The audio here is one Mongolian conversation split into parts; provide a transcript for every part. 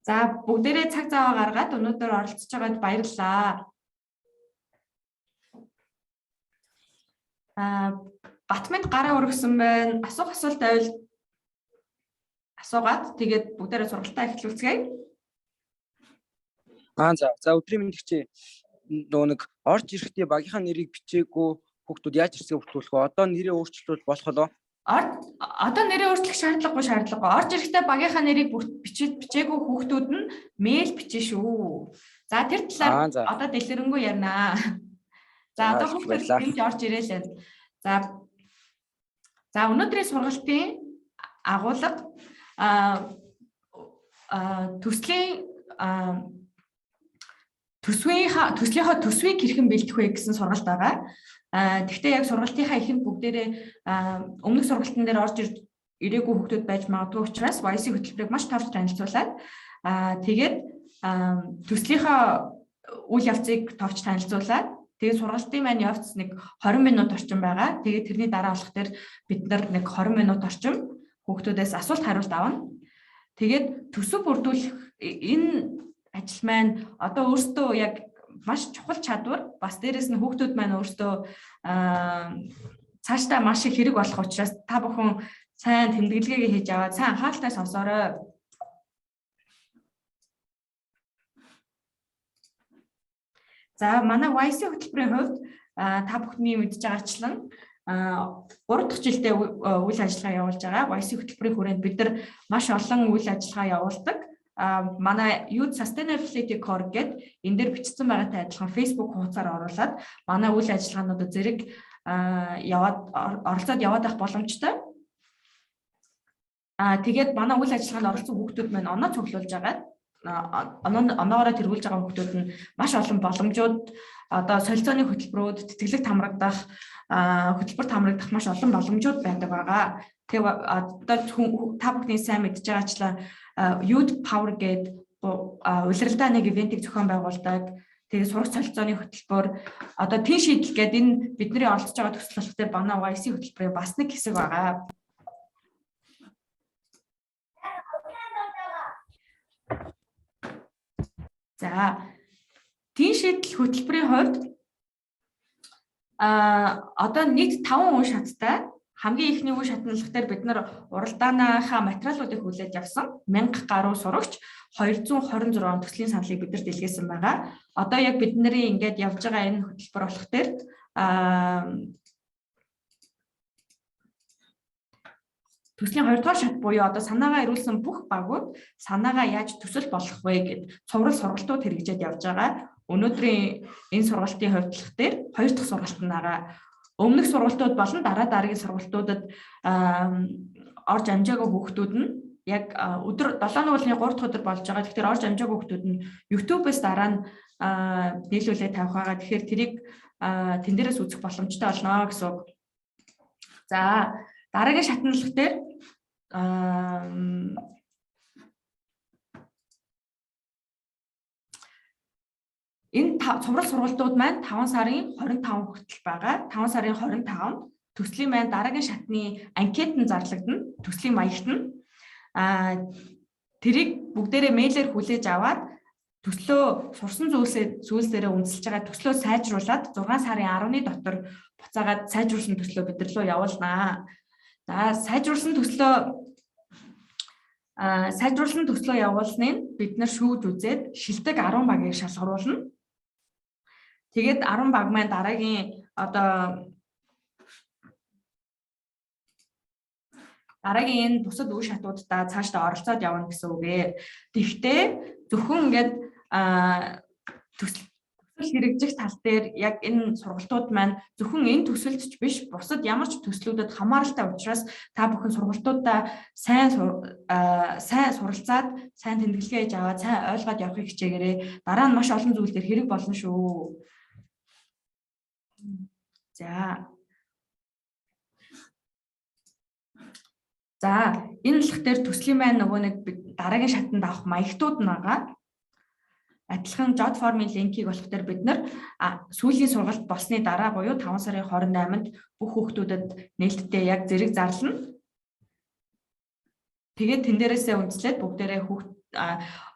За бүгдээрээ цаг зав гаргаад өнөөдөр оролцож байгаад баярлалаа. Батманд гараа өргөсөн байна. Асуулт байвал асуугаад тэгээд бүгдээрээ сургалтаа эхлүүлцгээе. За өдрийн мэндэгчээ нөгөө нэг орж ирэхдээ багийнхаа нэрийг бичээгүй хүүхдүүд яаж ирсгээ бүртгүүлэх вэ? Одоо нэрээ өөрчлөлт болох болоо? Одоо нэрээ өөрчлөх шаардлагагүй. Орж ирэхдээ багийнхаа нэрийг бичээгүй хүүхдүүд нь мэйл бичнэ шүү. За тэр талаар одоо дэлгэрэнгүй ярина. За одоо хүүхдүүд гинж орж ирээ л. За өнөөдрийн сургалтын агуулга төслийнхаа төсвийг хэрхэн бэлдэх вэ гэсэн сургалт байгаа. Гэхдээ яг сургалтынхаа эхэнд бүгдээрээ өмнөх сургалтын дээр орж ирээгүй хүүхдүүд байж магадгүй учраас YC хөтөлбөрийг маш товч танилцуулаад тэгээд төслийнхаа үйл явцыг товч танилцуулаад тэгээд сургалтын маань явц нэг 20 минут орчим байгаа. Тэгээд тэрний дараа болох дээр бид нар нэг 20 минут орчим хүүхдүүдээс асуулт хариулт авна. Тэгээд төсөв бүрдүүлэх энэ ажил маань одоо өөртөө яг маш чухал чадвар, бас дээрэс нь хүүхдүүд маань өөртөө цаашдаа маш их хэрэг болох учраас та бүхэн сайн тэмдэглэгээ хийж аваад сайн анхааралтай сонсоорой. За манай YC хөтөлбөрийн хувьд та бүхний мэдж байгаачлан 3 дахь жилдээ үйл ажиллагаа явуулж байгаа. YC хөтөлбөрийн хүрээнд бид нар маш олон үйл ажиллагаа явуулдаг. Манай Youth Sustainability Core гэдэг энэ дээр бичсэн байгаатай адилхан Facebook хуудасаар оруулаад манай үйл ажиллагаануудад зэрэг оролцоод яваад байх боломжтой. Тэгээд манай үйл ажиллагаанд оролцсон хүүхдүүд маань оноо цуглуулж агаад оноогоороо тэргүүлж байгаа хүүхдүүд нь маш олон боломжууд одоо солилцооны хөтөлбөрүүд, тэтгэлэг тамрагдах, хөтөлбөр тамрагдах маш олон боломжууд байдаг байгаа. Тэгээ одоо та бүхний сайн мэдж байгаачлаа Youth Power гэдэг улиралдаа нэг ивентийг зохион байгуулдаг. Тэгээ сурах солилцооны хөтөлбөр одоо тэн шийдэл гэдэг энэ бидний оролцож байгаа төсөл болохтэй манай YC хөтөлбөрийн бас нэг хэсэг байгаа. За тэн шийдэл хөтөлбөрийн хувьд одоо нийт 5 үе шаттай. Хамгийн ихний үе шатналах дээр бид нар уралдааныхаа материалуудыг хүлээж авсан 1000 гаруй сурагч 226 төслийн саналыг бид нар дэлгэсэн байгаа. Одоо яг бидний ингээд явж байгаа энэ хөтөлбөр болох дээр төслийн 2 дугаар шат буюу одоо санаагаа ирүүлсэн бүх багууд санаагаа яаж төсөл болгох вэ гэд цуврал сургалтууд хэрэгжээд явж байгаа. Өнөөдрийн энэ сургалтын хувьдлах дээр 2 дахь сургалт нь байгаа. Өмнөх сургалтууд болон дараагийн сургалтуудад орж амжаагүй хүүхдүүд нь яг өдөр 7 уулын 3 дахь өдөр болж байгаа. Тэгэхээр орж амжаагүй хүүхдүүд нь YouTube-ээс дараа нь нийлүүлээ тавих байгаа. Тэгэхээр тэрийг тэн дээрээс үзэх боломжтой болно гэсэн үг. За дараагийн шатналах дээр энэ цуврал сургалтууд маань 5 сарын 25 хүртэл байгаа. 5 сарын 25-нд төслийн маань дараагийн шатны анкетанд зарлагдана. Төслийн маягт нь тэрийг бүгдээрээ мэйлээр хүлээж аваад төслөө сурсан зүйлсээрээ үндэслэж байгаа төслөө сайжруулад 6 сарын 10-ны дотор буцаагаад сайжруулсан төслөө бид нар руу явуулнаа. За сайжруулсан төслөө явуулсныг бид нар шүүж үзээд шилдэг 10 багийг шалгаруулна. Тэгээд 10 баг маань дараагийн энэ бусад үе шатуудаа цаашдаа оролцоод явна гэсэн үг ээ. Тэгэхдээ зөвхөн ингээд төсөл хэрэгжих тал дээр яг энэ сургалтууд маань зөвхөн энэ төсөлд ч биш бусад ямар ч төслүүдэд хамааралтай учраас та бүхэн сургалтуудаа сайн суралцаад сайн тэмдэглэгээ хийж аваад сайн ойлгоод явахыг хичээгээрэй. Дараа нь маш олон зүйл дээр хэрэг болно шүү. За энэ алхах дээр төслийн маань нөгөө нэг дараагийн шатанд авах маягтууд нь байгаа. Адилхан жод формын линкийг болох дээр бид нар сүүлийн сургалт болсны дараа буюу 5 сарын 28-нд бүх хүүхдүүдэд нээлттэй яг зэрэг зарлана. Тэгээд тэн дээрээсээ үндэслээд бүгдээрээ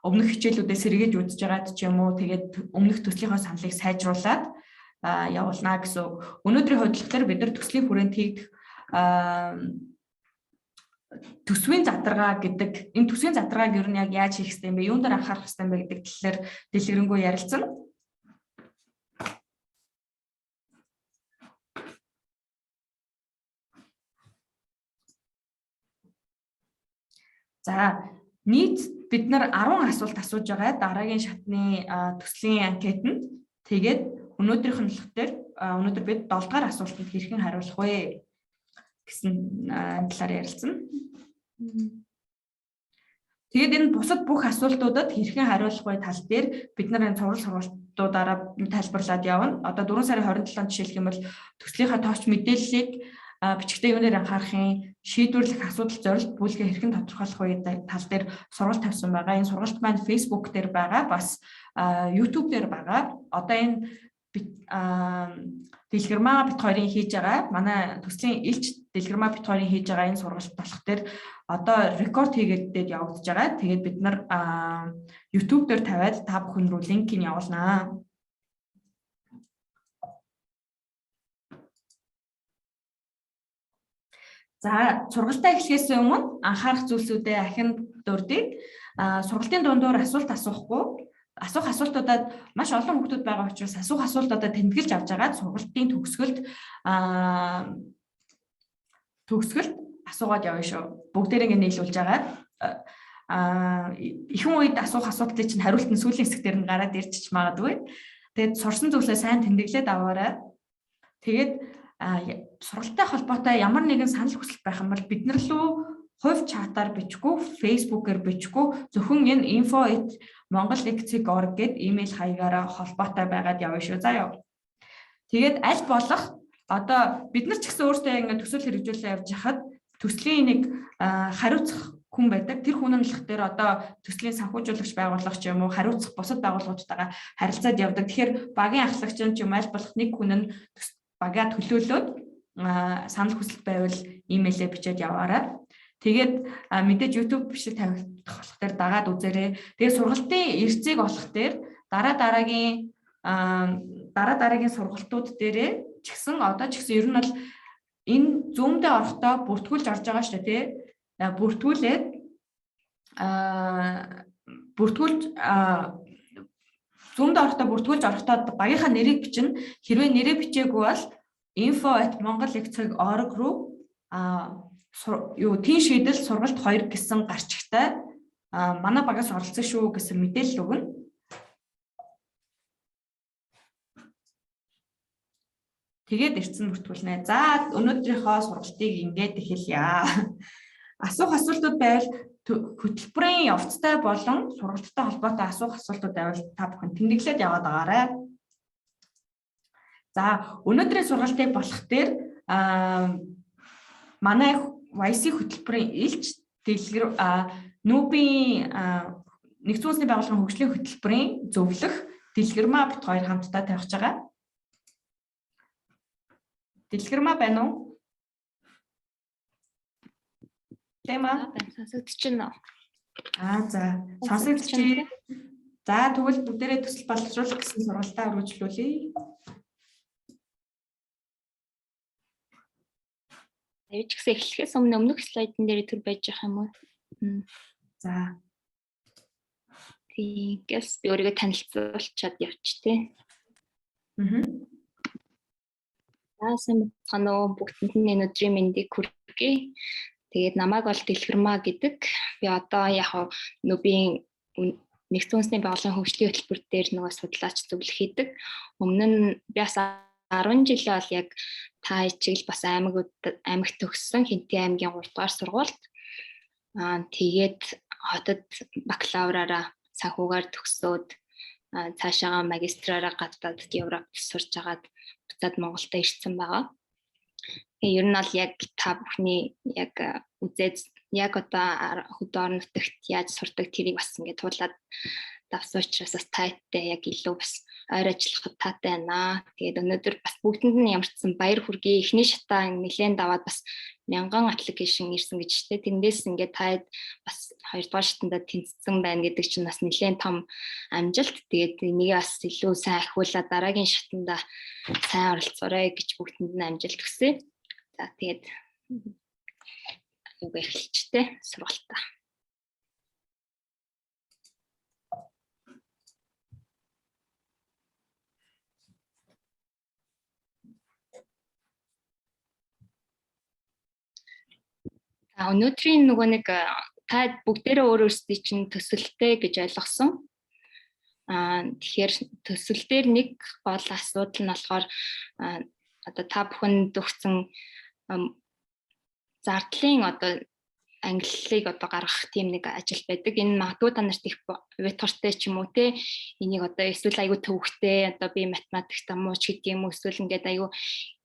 өмнөх хичээлүүдээ сэргээж үзэж байгаад ч юм уу тэгээд өмнөх төслийнхөө саналыг сайжруулад явуулна гэсэн үг. Өнөөдрийн хөтөлбөр бид нар төслийн хүрээнд хийгдэх төсвийн задаргаа гэдэг энэ төсвийн задаргааг ер нь яг яаж хийх хэрэгтэй юм бэ? Юунд анхаарах хэрэгтэй юм бэ гэдэг талаар дэлгэрэнгүй ярилцсан. За нийт бид нар 10 асуулт асууж байгаа. Дараагийн шатны төслийн анкетанд тэгээд өнөөдрийнх нь болохоор өнөөдөр бид 7 дугаар асуултанд хэрхэн хариулах вэ гэсэн талаар ярилцсан. Тэгээд энэ бусад бүх асуултуудад хэрхэн хариулах вэ тал дээр бид нар энэ сургалтуудаараа тайлбарлаад явна. Одоо 4 сарын 27-нд жишээлх юм бол төслийнхаа тооч мэдээллийг бичгтээ юунээр анхаарахын, шийдвэрлэх асуудал зорилт бүлгээ хэрхэн тодорхойлох вэ тал дээр сургалт тавьсан байгаа. Энэ сургалт маань Facebook дээр байгаа, бас YouTube дээр байгаа. Одоо энэ дэлгэрмаа бит хоёрын хийж байгаа. Манай төслийн элч дэлгэрмаа бит хоёрын хийж байгаа энэ сургалт болох дээр одоо рекорд хийгээд явагдаж байгаа. Тэгээд бид нар YouTube дээр тавиад та бүхэн рүү линкийг явуулнаа. За сургалтаа эхлэхээс өмнө анхаарах зүйлсүүдээ ахин дурдъя. Сургалтын дундуур асуулт асуух асуултуудад маш олон хүүхдүүд байгаа учраас асуух асуултуудаа тэмдэглэж авч байгаа сургалтын төгсгөлд асуугаад явна шүү. Бүгдээрээ нийлүүлж байгаа. Ихэнх үед асуух асуултыг чинь хариулт нь сүүлийн хэсгээр нь гараад ирчих магадгүй. Тэгээд сурсан зүйлсээ сайн тэмдэглээд аваарай. Тэгээд сургалттай холбоотой ямар нэгэн санал хүсэлт байх юм бол бид нар лөө хувь чатаар бичихгүй, Facebook-ээр бичихгүй, зөвхөн энэ info@mongol.org гэд имэйл хаягаараа холбоотой байгаад явна шүү. За яв. Тэгээд аль болох одоо бид нар ч гэсэн өөртөө ингээд төсөл хэрэгжүүлээ явж хахад төслийн нэг хариуцах хүн байдаг. Тэр хүн нь болохоор одоо төслийн санхүүжуулагч байгууллага ч юм уу хариуцах бусад байгууллагуудтайгаа харилцаад явдаг. Тэгэхээр багийн ахлагч ч юм аль болох нэг хүн нь багаа төлөөлөөд санал хүсэлт байвал имэйлээ бичээд яваарай. Тэгээд мэдээж YouTube бичлэг тавих болохоор дагаад үзээрэй. Тэгээд сургалтын эрцийг олох дээр дараа дараагийн сургалтууд дээрээ ч гэсэн одоо ч гэсэн ер нь бол энэ Zoom дээр орохдоо бүртгүүлж орж байгаа шүү дээ, тий. Zoom дээр орохдоо бүртгүүлж орохдоо багийнхаа нэрийг бичнэ. Хэрвээ нэрээ бичээгүй бол info@mongol.org руу тийм шийдэл сургалт 2 гэсэн гарчигтай манай багаас оролцсон шүү гэсэн мэдээлэл өгнө. Тэгээд ирсэн бүртгүүлнэ. За өнөөдрийнхөө сургалтыг ингээд эхэлье. Асуух асуултууд байвал хөтөлбөрийн явцтай болон сургалттай холбоотой асуух асуултууд байвал та бүхэн тэмдэглээд яваад байгаарай. За өнөөдрийн сургалтыг болох дээр манай YC хөтөлбөрийн элч Нүүбийн нэгдсэн үндэсний байгууллагын хөгжлийн хөтөлбөрийн зөвлөх дэлгэрмаа бит хоёр хамтдаа тавьж байгаа. Дэлгэрмаа байна уу? Тема сонсогдож байна. За сонсогдож байна. За тэгвэл бүгдээрээ төсөл боловсруулах гэсэн сургалтаа үргэлжлүүлье. Эвч гэсэн эхлэхээс өмнөх слайдн дээр төр байж байгаа юм уу? За. Тэгээс би өөрийгөө танилцуулчаад явчих тий. Сайн байна уу? Бүгдэнд нь өнөөдрийн мэндийг хүргэе. Тэгээд намайг бол Дэлгэрмаа гэдэг. Би одоо яг Нүүбийн нэгдсэн үндэсний байгууллагын хөгжлийн хөтөлбөр дээр нөгөө судлаач зөвлөх хийдэг. Өмнө нь би бас 10 жил бол яг та хичээл бас аймагт төгссөн Хинтээ аймгийн 3 дугаар сургуульд тэгээд хотод бакалавраараа санхүүгаар төгсөөд цаашаа магистраараа гадаад Европт сурч агаад буцаад Монголд ирсэн байгаа. Тэгээ ер нь бол яг та бүхний яг үзээд яг одоо хөдөө орон нутагт яаж сурдаг тэрийг бас ингээд туулаад давсан учраас бас тайттай яг илүү бас ойр ажиллахад таатай байна. Тэгээд өнөөдөр бас бүгдэнд нь ямарчсан баяр хүргэе. Эхний шатаа нэлээд даваад бас 1000 аппликейшн ирсэн гэж штэ. Тэндээс ингээд таад бас 2 дугаар шатандаа тэнцсэн байна гэдэг чинь бас нэлээд том амжилт. Тэгээд энийг бас илүү сайн ахиулаад дараагийн шатандаа сайн оролцоорой гэж бүгдэнд нь амжилт хүсье. За тэгээд юу эхэлчтэй сургалтаа. Өнөөдрийн нөгөө нэг та бүгдээрээ өөрөөсөө чинь төсөлтэй гэж ойлгосон. Тэгэхээр төсөл дээр нэг гол асуудал нь болохоор одоо та бүхэнд өгсөн зардлын одоо ангиллыг одоо гаргах тийм нэг ажил байдаг. Энэ магадгүй та нарт их вектортэй ч юм уу те энийг одоо эсвэл аягүй төвөгтэй одоо би математикт мууч гэдэг юм уу эсвэл ингээд аягүй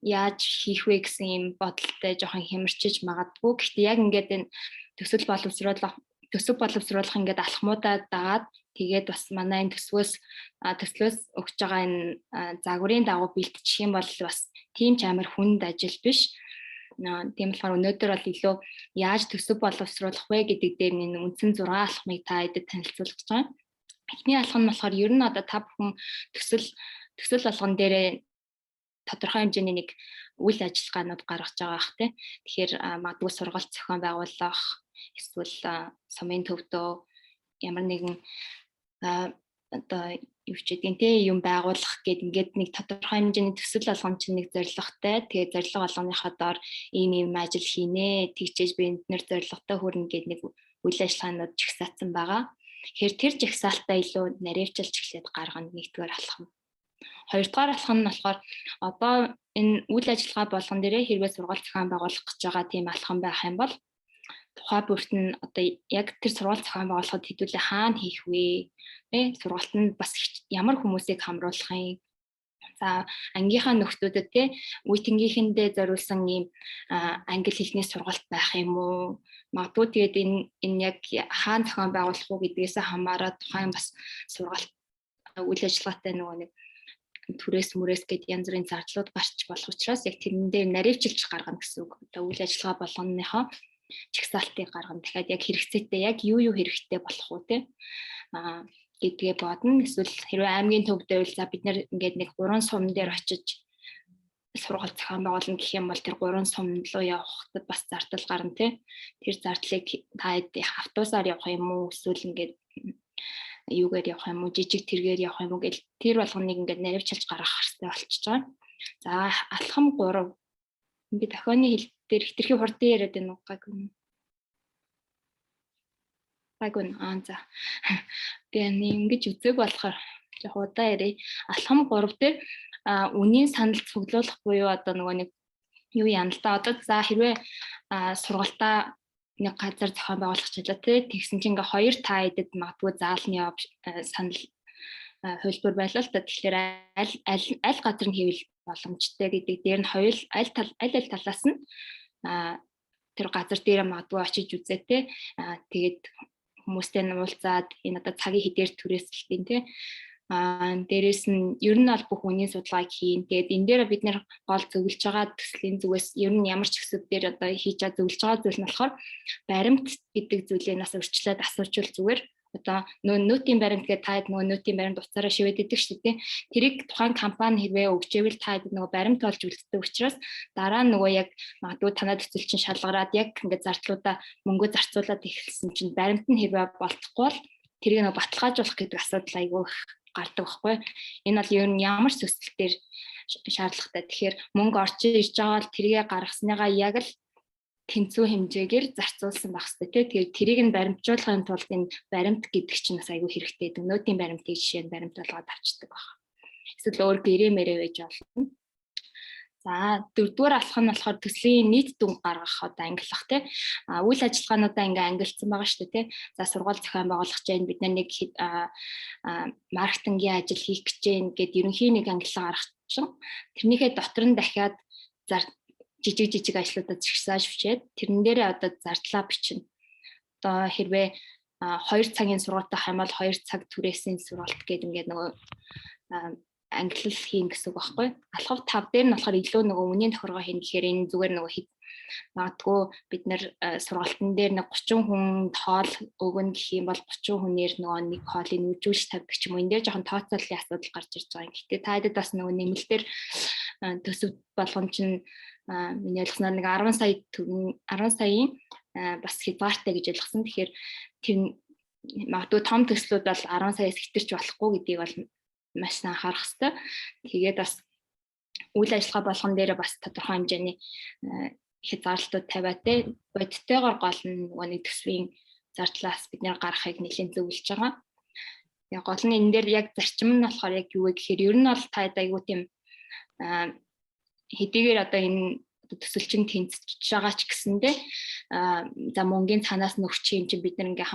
яаж хийх вэ гэсэн юм бодолтой жоохон хэмэрчиж магадгүй. Гэхдээ яг ингээд энэ төсөл боловсруулах ингээд алхмуудаа дагаад тэгээд бас манай энэ төслөөс өгч байгаа энэ загварын дагуу бэлтчих юм бол бас тийм ч амар хүнд ажил биш. Тийм болохоор өнөөдөр бол илүү яаж төсөв боловсруулах вэ гэдэг дээр энэ үндсэн 6 алхмыг та хэдэд танилцуулах гэж байгаа. Эхний алхам нь болохоор ер нь одоо та бүхэн төсөл болгон дээрээ тодорхой хэмжээний нэг үйл ажиллагаанууд гаргаж байгаа бах тий. Тэгэхээр магадгүй сургалт зохион байгуулах эсвэл сумын төвдөө ямар нэгэн одоо юу ч гэдэг те юм байгуулах гэд ингээд нэг тодорхой хэмжээний төсөл болгон чинь нэг зорилготой. Тэгээд зорилго болгоныхоо доор ийм ажил хийнэ. Тэгчээж би энд нэр зорилготой хүрнэ гэд нэг үйл ажиллагаанууд жигсаацсан байгаа. Тэгэхээр тэр жигсаалтаа илүү наривчилж эхлээд гаргана нэгдүгээр алхам. Хоёрдугаар алхам нь болохоор одоо энэ үйл ажиллагаа болгон дээрээ хэрвээ сургалт зохион байгуулах гэж байгаа тийм алхам байх юм бол тухай бүрт нь одоо яг тэр сургалт зохион байгуулахад хэдүүлээ хаана хийх вэ? Сургалт нь бас ямар хүмүүсийг хамруулах юм? За ангийнхаа нөхдүүдэд те үеийнхэндээ зориулсан ийм англи хэлний сургалт байх юм уу? Магадгүй тэгээд энэ яг хаана зохион байгуулах уу гэдгээс хамаарат тухайн бас сургалт үйл ажиллагаатай нөгөө нэг түрээс мүрээс гэд янз бүрийн зардлууд гарч болох учраас яг тэрэн дээр наривчилж гаргана гэсэн үг. Одоо үйл ажиллагаа болгоныхоо чигсаалтыг гаргана. Дахиад яг хэрэгцээтэй яг юу хэрэгтэй болох уу те гэдгээ бодно. Эсвэл хэрвээ аймгийн төвд байвал за бид нэр ингээд нэг 3 сум дээр очиж сургалт зохион байгуулна гэх юм бол тэр 3 сум руу явахад бас зардал гарна те. Тэр зардлыг та автобусаар явах юм уу эсвэл ингээд юугаар явах юм уу жижиг тэргээр явах юм уу гэл тэр болгоныг ингээд наривчилж гаргах хэрэгтэй болчихж байгаа. За алхам 3 би дохионы хэл дээр хитрхи хурдан яриад байна уу гайгүй. За. Тэгээ ингэж үзег болохоор яг удаа ярий. Алхам 3 дээр үнийн санал цуглуулах буюу одоо нөгөө нэг юу яана л да. Одоо за хэрвээ сургалтаа нэг газар зохион байгуулах чилээ тэгсэн чинь ингээ 2 та хэдэд магадгүй заалны санал хөлбөр байлаа л та. Тэгэхээр аль газар нь хийвэл боломжтой гэдэг дээр нь аль талаас нь тэр газар дээр магадгүй очиж үзээ те. Тэгээд хүмүүстэй уулзаад энэ одоо цагийн хэдээр түрээсэлтийн те. Дээрээс нь ер нь бол бүх үнийн судалгааг хийн. Тэгээд энэ дээр бид нэр гол зөвлөж байгаа төслийн зүгээс ер нь ямар ч хэсэг дээр одоо хийж байгаа зөвлөж байгаа зүйл нь болохоор баримт гэдэг зүйлээ нас өрчлөөд асуучвал зүгээр. Одоо нөтийн баримт гэдэг таад нөгөө нөтийн баримт уцаараа шивэд идэг шүү дээ. Тэрийг тухайн компани хэрвээ өгчээвэл таад нөгөө баримт болж үлддэг учраас дараа нь нөгөө яг магадгүй танад төсөл чинь шалгараад яг ингээд зардлуудаа мөнгө зарцуулаад эхэлсэн чинь баримт нь хэрвээ болтохгүй бол тэрийг нөгөө баталгаажуулах гэдэг асуудал айгүй гардаг байхгүй. Энэ бол ер нь ямар ч төсөл дээр шаардлагатай. Тэгэхээр мөнгө орж ирж байгаа бол тэрийгэ гаргасныгаа яг л тэнцүү хэмжээгээр зарцуулсан байх хэрэгтэй. Тэгээд тэрийг нь баримтжуулахын тулд энэ баримт гэдэг чинь бас айгүй хэрэгтэй. Нөтийн баримтыг жишээ нь баримт болгоод авчдаг баг. Эсвэл өөр гэрээ мэрээ байж болно. За дөрөвдүгээр алхам нь болохоор төслийн нийт дүн гаргах одоо ангиллах те. Үйл ажиллагаануудаа ингээ ангилсан байгаа шүү дээ те. За сургууль зохион байгуулах гэж байна. Бид нэг маркетингийн ажил хийх гэж байна гэд ерөнхий нэг ангиллаа гаргах чинь тэрнийхээ дотор нь дахиад жижиг ажлуудад згсааж бичээд тэрэн дээрээ одоо зардлаа бичнэ. одоо хэрвээ 2 цагийн сургалт авах юм бол 2 цаг түрээсийн сургалт гэдэг ингээд нөгөө англи хийн гэсэн үг байхгүй. Алхав 5 дээр нь болохоор илүү нөгөө үнийн тохиргоо хийн гэхээр энэ зүгээр нөгөө магадгүй бид нэр сургалтын дээр нэг 30 хүн тоол өгнө гэх юм бол 30 хүнээр нөгөө нэг хоолыг нүүжүүлж тавьдаг ч юм уу. Энд дээр жоохон тооцооллын асуудал гарч ирж байгаа юм. Гэхдээ та хэд бас нөгөө нэмэлтээр төсөв болгон чинь миний ойлгосноор нэг 10 саяын бас хязгаартай гэж ойлгосон. Тэгэхээр тэр магадгүй том төслүүд бол 10 саяас хэтэрч болохгүй гэдгийг бол маш сайн анхаарах хэрэгтэй. Тэгээд бас үйл ажиллагаа болгон дээр бас тодорхой хэмжээний хязгаарлалтууд тавиад те бодиттойгоор гол нь нөгөө нэг төсвийн зардлаас бид нэр гаргахыг нэлээд зөвлөж байгаа. Яг гол нь энэ дээр яг зарчим нь болохоор яг юу вэ гэхээр ер нь бол та айгуу тийм хэдийгээр одоо энэ төсөлчин тэнцэж байгаа ч гэсэндээ за мөнгөний цаанаас нөхч юм чи бид нар ингээ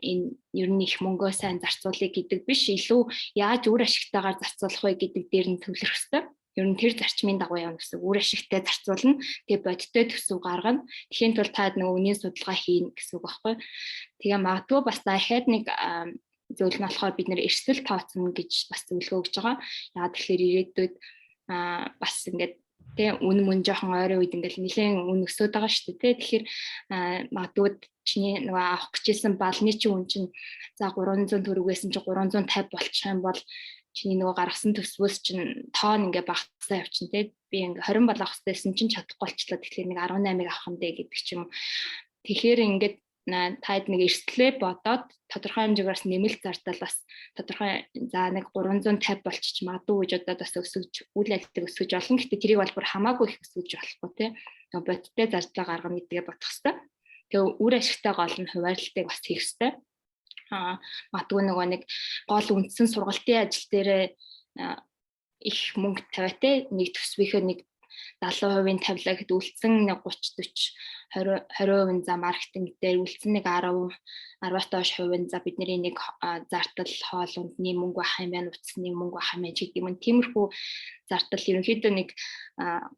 энэ ер нь их мөнгөө сайн зарцуулъя гэдэг биш, илүү яаж үр ашигтайгаар зарцуулах вэ гэдэг дээр нь төвлөрөх хэрэгтэй. Ер нь тэр зарчмын дагуу явна гэсэн үр ашигтай зарцуулна. Тэгээ бодиттой төсөв гаргана. Тэхийн тулд та нөгөө үнийн судалгаа хийн гэсэн үг байхгүй. Тэгээ магадгүй бас дахиад нэг зөвлөл нь болохоор бид нэр эрсдэл тооцно гэж бас зөвлөгөө өгж байгаа. Яагаад тэгэхээр ирээдүйд бас ингээд тэг үн жоохон ойрын үед ингээл нэлээд үн өсөд байгаа шүү дээ. Тэгэхээр магадгүй чиний нөгөө авах гэжсэн балны чинь үн чинь за 300 төгрөгөөсөн чи 350 болчих юм бол чиний нөгөө гаргасан төсвөөс чинь тоон ингээ багасаа явчихна те. Би ингээ 20 болох хэрэгтэйсэн чинь чадахгүй болчлоо. Тэгэхээр нэг 18-ыг авах юм дэ гэдэг ч юм. Тэгэхээр ингээд таад нэг эрсдлээ бодоод тодорхой хэмжээгээр нэмэлт зардал бас тодорхой за нэг 350 болчих магадгүй гэж одоо бас өсөж үйл ажиллагааг өсгөж олон. Гэхдээ тэрийг бол бүр хамаагүй их өсгөж болохгүй те. Бодиттой зардлаа гаргана гэдгээ бодох хэрэгтэй. Тэгээ үр ашигтай гол нь хуваарлалтыг бас хийх хэрэгтэй. Магадгүй нөгөө нэг гол үндсэн сургалтын ажил дээр их мөнгө тавиа те. Нэг төсвийнхөө нэг 70% тавилаа гэхэд үлдсэн 30 40 20% за маркетинг дээр үлдсэн нэг 10-аас доош хувийн за бидний нэг зардал хоол ундны мөнгө ах юм байна, утасны мөнгө ах юм гэдэг юм. Тиймэрхүү зардал ерөнхийдөө нэг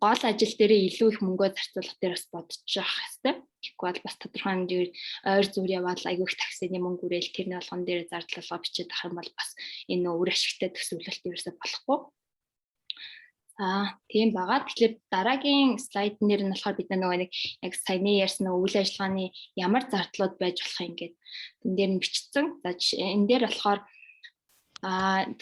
гол ажил дээрээ илүү их мөнгөө зарцуулах дээр бас бодож явах хэрэгтэй. Тэгэхгүй бол бас тодорхой хэмжээгээр ойр зур яваад айгүй их таксины мөнгө үрээл тэрний болгон дээр зардлалгаа бичиж авах юм бол бас энэ үр ашигтай төсөвлөлт ерөөсөй болохгүй. Тийм байгаа. Тэгэхээр дараагийн слайд нэр нь болохоор бид нөгөө нэг яг саяны ярьсан үйл ажиллагааны ямар зардлууд байж болох юм гээд энэ дээр нь бичсэн. За энэ дээр болохоор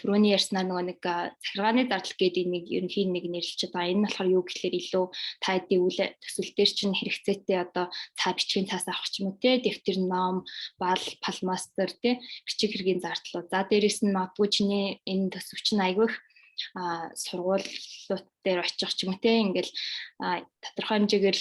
түрүүний ярьснаар нөгөө нэг захиргааны зардал гэдэг нэг ерөнхий нэг нэрлэлчд байгаа. Энэ нь болохоор юу гэхээр илүү та хэдийн үйл төсөлтөр чинь хэрэгцээтэй одоо цаа бичгийн цаас авах ч юм уу те, дэвтэр ном, бал, палмастер те, бичиг хэргийн зардлууд. За дээрэс нь магадгүй чиний энэ төсөв чинь айгүй их сургуулиуд дээр очих ч юм уу те, ингээл тодорхой хэмжээгээр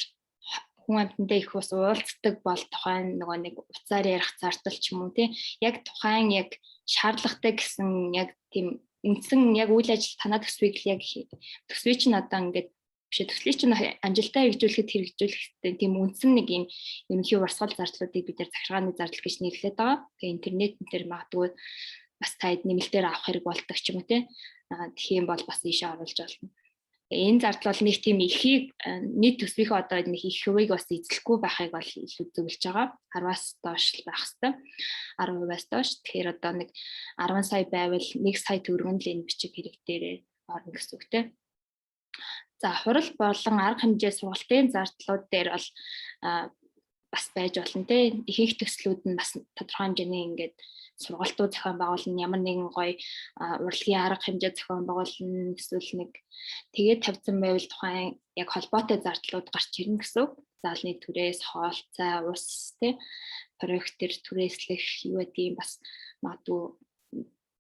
хүн амьтантай их ус уулздаг бол тухайн нөгөө нэг уцаар ярих зардал ч юм уу те, яг тухайн яг шаардлагатай гэсэн яг тийм үндсэн яг үйл ажил танаа төсвийг яг төсвийг чинь одоо ингээд биш төслийг чинь амжилттай хэрэгжүүлэхэд хэрэгжүүлэхдээ тийм үндсэн нэг юм ерөнхий урсгал зардлуудыг бид нэр захиргааны зардал гэж нэрлэдэг байгаа. Тэгээ интернет дээр магадгүй бас таад нэмэлтээр авах хэрэг болдог ч юм уу те. Тэгэх юм бол бас ийшээ оруулж болно. Энэ зардал бол нэг тийм ихийг нийт төсвийнхөө одоо нэг их хувийг бас эзлэхгүй байхыг бол илүү зөвлөж байгаа. 10-аас доош байх хэвээр. 10%-аас доош. Тэгэхээр одоо нэг 10 сая байвал 1 сая төгрөг л энэ бичиг хэрэг дээрээ орно гэсэн үг те. За хурал болон арга хэмжээ сургалтын зардлууд дээр бол бас байж болно те. Ихэнх төслүүд нь бас тодорхой хэмжээний ингээд сургалтууд зохион байгуулна, ямар нэгэн гоё урлагийн арга хэмжээ зохион байгуулна, эсвэл нэг тэгээд тавьсан байвал тухайн яг холбоотой зардлууд гарч ирнэ гэсэн үг. Заалны түрээс, хоол, цай, ус те, проектер түрээслэх юу гэдгийг бас магадгүй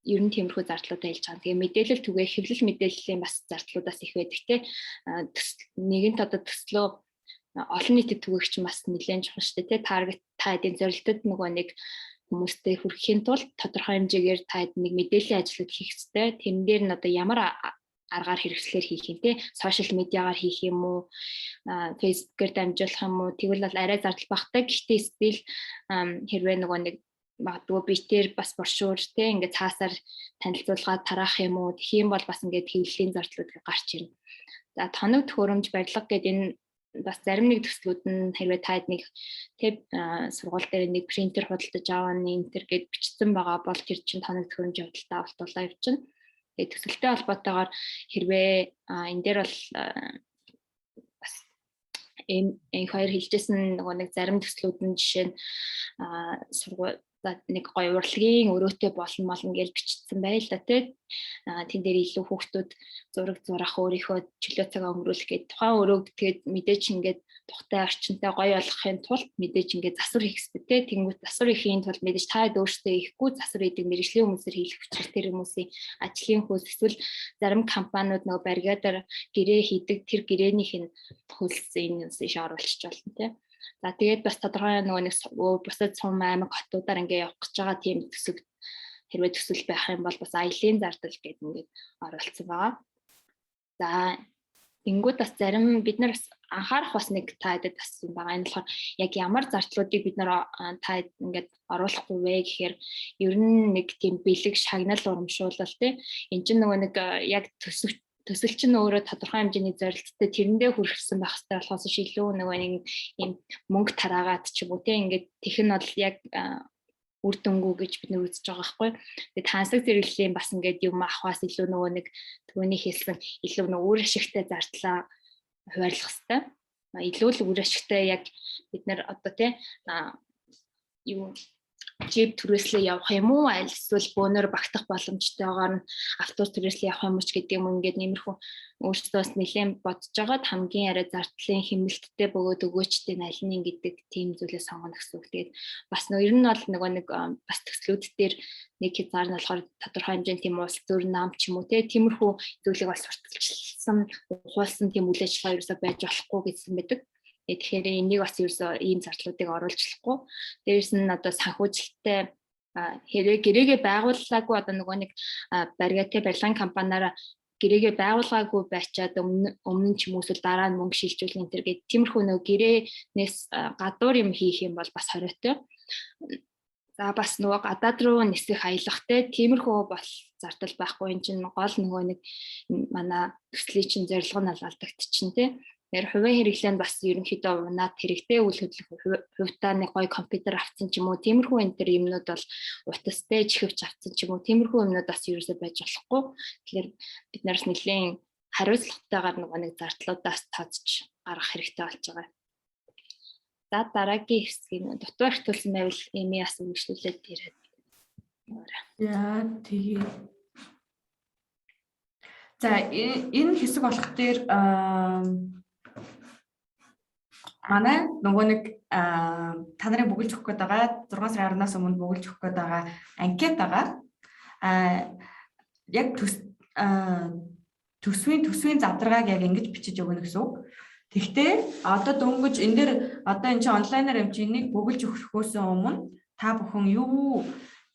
ер нь тиймэрхүү зардлуудаа хэлж байгаа. Тэгээ мэдээлэл түгээ хэвлэл мэдээллийн бас зардлуудаас их байдаг те. Нэгэнт одоо төслөө олон нийтэд түгээх чинь бас нэлээд чухал шүү дээ те. Таргет та эдийн зорилтод нөгөө нэг хүмүүстэй хүрэхийн тулд тодорхой хэмжээгээр та нэг мэдээллийн ажлууд хийх хэрэгтэй. Тэрэн дээр нь одоо ямар аргаар хэрэгслээр хийх юм те, сошиал медиагаар хийх юм уу, фейсбүүкээр дамжуулах юм уу, тэгвэл бол арай зардал багтаа. Гэхдээ стил хэрвээ нөгөө нэг магадгүй битээр бас боршуур те ингээд цаасаар танилцуулгаад тараах юм уу, тэгэх юм бол бас ингээд хэвлэлийн зардлууд гарч ирнэ. За тоног төхөөрөмж барилга гэдэг энэ бас зарим нэг төслүүд нь хэрвээ таад нэг сургууль дээр нэг принтер худалдаж аваа нэмтэр гэд бичсэн байгаа бол тэр чинь тоног төхөөрөмж явдалтай автуулаа явчихна. Тэгээд төсөлтэй холбоотойгоор хэрвээ энэ дээр бол бас энэ хоёр хэлжсэн нөгөө нэг зарим төслүүд нь жишээ нь сургууль нэг гоё урлагийн өрөөтэй болно гэж бичсэн байл та тий. Тэн дээр илүү хүүхдүүд зураг зурах өөрийнхөө чөлөө цагаа өнгөрүүлэх гэдэг тухайн өрөөг тэгээд мэдээж ингээд тухтай орчинтай гоё болгохын тулд мэдээж ингээд засвар хийх хэрэгтэй тий. Тэнгүүт засвар хийхийн тулд мэдээж та өөрсдөө ихгүй засвар хийдэг мэргэжлийн хүмүүсээр хийх учраас тэр хүмүүсийн ажлын хөлс эсвэл зарим компаниуд нөгөө баригадаар гэрээ хийдэг тэр гэрээнийх нь хөлс энэ юмс иш оруулчих болно тий. За тэгээд бас тодорхой нөгөө нэг бусад сум аймаг хотуудаар ингээ явах гэж байгаа тийм төсөв хэрвээ төсөл байх юм бол бас аялын зардал гэдэг ингээд оруулсан байгаа. За тэнгууд бас зарим бид нар анхаарах бас нэг таадаг бас юм байгаа. Энэ болохоор яг ямар зардлуудыг бид нар таад ингээд оруулахгүй вэ гэхээр ер нь нэг тийм бэлэг шагнал урамшуулал тий. Энд чинь нөгөө нэг яг төсөл чинь өөрөө тодорхой хэмжээний зорилттой тэрэндээ хүрсэн байх хэрэгтэй болохоос илүү нөгөө нэг юм мөнгө тараагаад ч юм уу тийм ингээд тех нь бол яг үр дүнгүү гэж бид нар үзэж байгаа байхгүй. Тэгээд хансаг зэрэглэлийн бас ингээд юм авахаас илүү нөгөө нэг түүний хэлсэн илүү нөгөө үр ашигтай зардлаа хуваарлах хэрэгтэй. Илүү л үр ашигтай яг бид нар одоо тийм юу жип түрээслээ явах юм уу аль эсвэл бөөнөр багтах боломжтойгоор нь автобус түрээслээ явах юм уу ч гэдэг юм ингээд нэмэрхүү өөрсдөөс нэлээд бодож байгаад хамгийн арай зардлын хэмнэлттэй бөгөөд өгөөчтэй аль нь гэдэг тийм зүйлээ сонгоно гэсэн үг. Тэгээд бас ер нь бол нөгөө нэг бас төслүүд дээр нэг хязгаар нь болохоор тодорхой хэмжээний тийм улс төр нам ч юм уу тиймэрхүү зүйлийг бас сурталчилсан ухуулсан тийм үйл ажиллагаа ерөөсөй байж болохгүй гэсэн байдаг. Тэгэхээр энийг бас ерөөсөө ийм зардлуудыг оруулж болохгүй. Дээрээс нь одоо санхүүжилттэй хэрэг гэрээгээ байгууллаагүй одоо нөгөө нэг баригаатай барилгын компаниараа гэрээгээ байгуулгаагүй байчаад өмнө ч юм уу эсвэл дараа нь мөнгө шилжүүлэх энэ төр гэдэг тиймэрхүү нөгөө гэрээнээс гадуур юм хийх юм бол бас хориотой. За бас нөгөө гадаад руу нисэх аялахтай тиймэрхүү бол зардал байхгүй. Энэ чинь гол нөгөө нэг манай төслийн чинь зорилго нь алдагдчихна тий. Тэгэхээр хувийн хэрэглээнд бас ерөнхийдөө унаад хэрэгтэй үйл хөдлөх хувьтай нэг гоё компьютер авсан ч юм уу тиймэрхүү энэ төр юмнууд бол утастай чихвч авсан ч юм уу тиймэрхүү юмнууд бас ерөөсөө байж болохгүй. Тэгэхээр бид нараас нэлээд хариуцлагатайгаар нэг зардлуудаас тооцож гаргах хэрэгтэй болж байгаа. За дараагийн хэсгийг дутуу ахтуулсан байвал эми бас үргэлжлүүлээд ирээд. Яа тэгээ. За энэ хэсэг болох дээр манай нөгөө нэг та нарын бүгэлж өгөх гээд байгаа 6 сарын 10-наас өмнө бүгэлж өгөх гээд байгаа анкет байгаа. Яг төсвийн задаргааг яг ингэж бичиж өгнө гэсэн үг. Тэгэхдээ одоо дөнгөж энэ дээр одоо энэ чинь онлайнаар юм чинь энийг бүгэлж өгөхөөс өмнө та бүхэн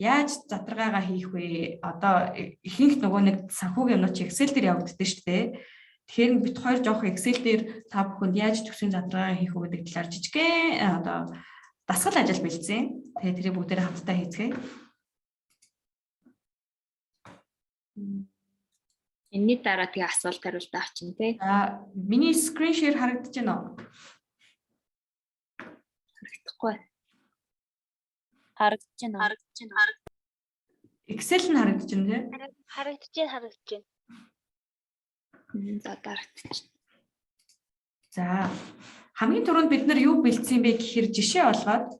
яаж задаргаагаа хийх вэ? Одоо ихэнх нөгөө нэг санхүүгийн юмнууд чи Excel дээр явагддаг шүү дээ. Тэгэхээр бид хоёр жоох Excel дээр та бүхэнд яаж төсвийн задаргаагаа хийх вэ гэдэг талаар жижигхэн одоо дасгал ажил бэлдсэн. Тэгээ тэрийг бүгдээрээ хамтдаа хийцгээе. Энэний дараа тэгээ асуулт хариулт авчин тий. За миний screen share харагдаж байна уу? Харагдахгүй. Харагдаж байна. Excel нь харагдаж байна тий? Харагдаж байна. За дарагч. За хамгийн түрүүнд бид нар юу бэлдсэн бэ гэхээр жишээ олгоод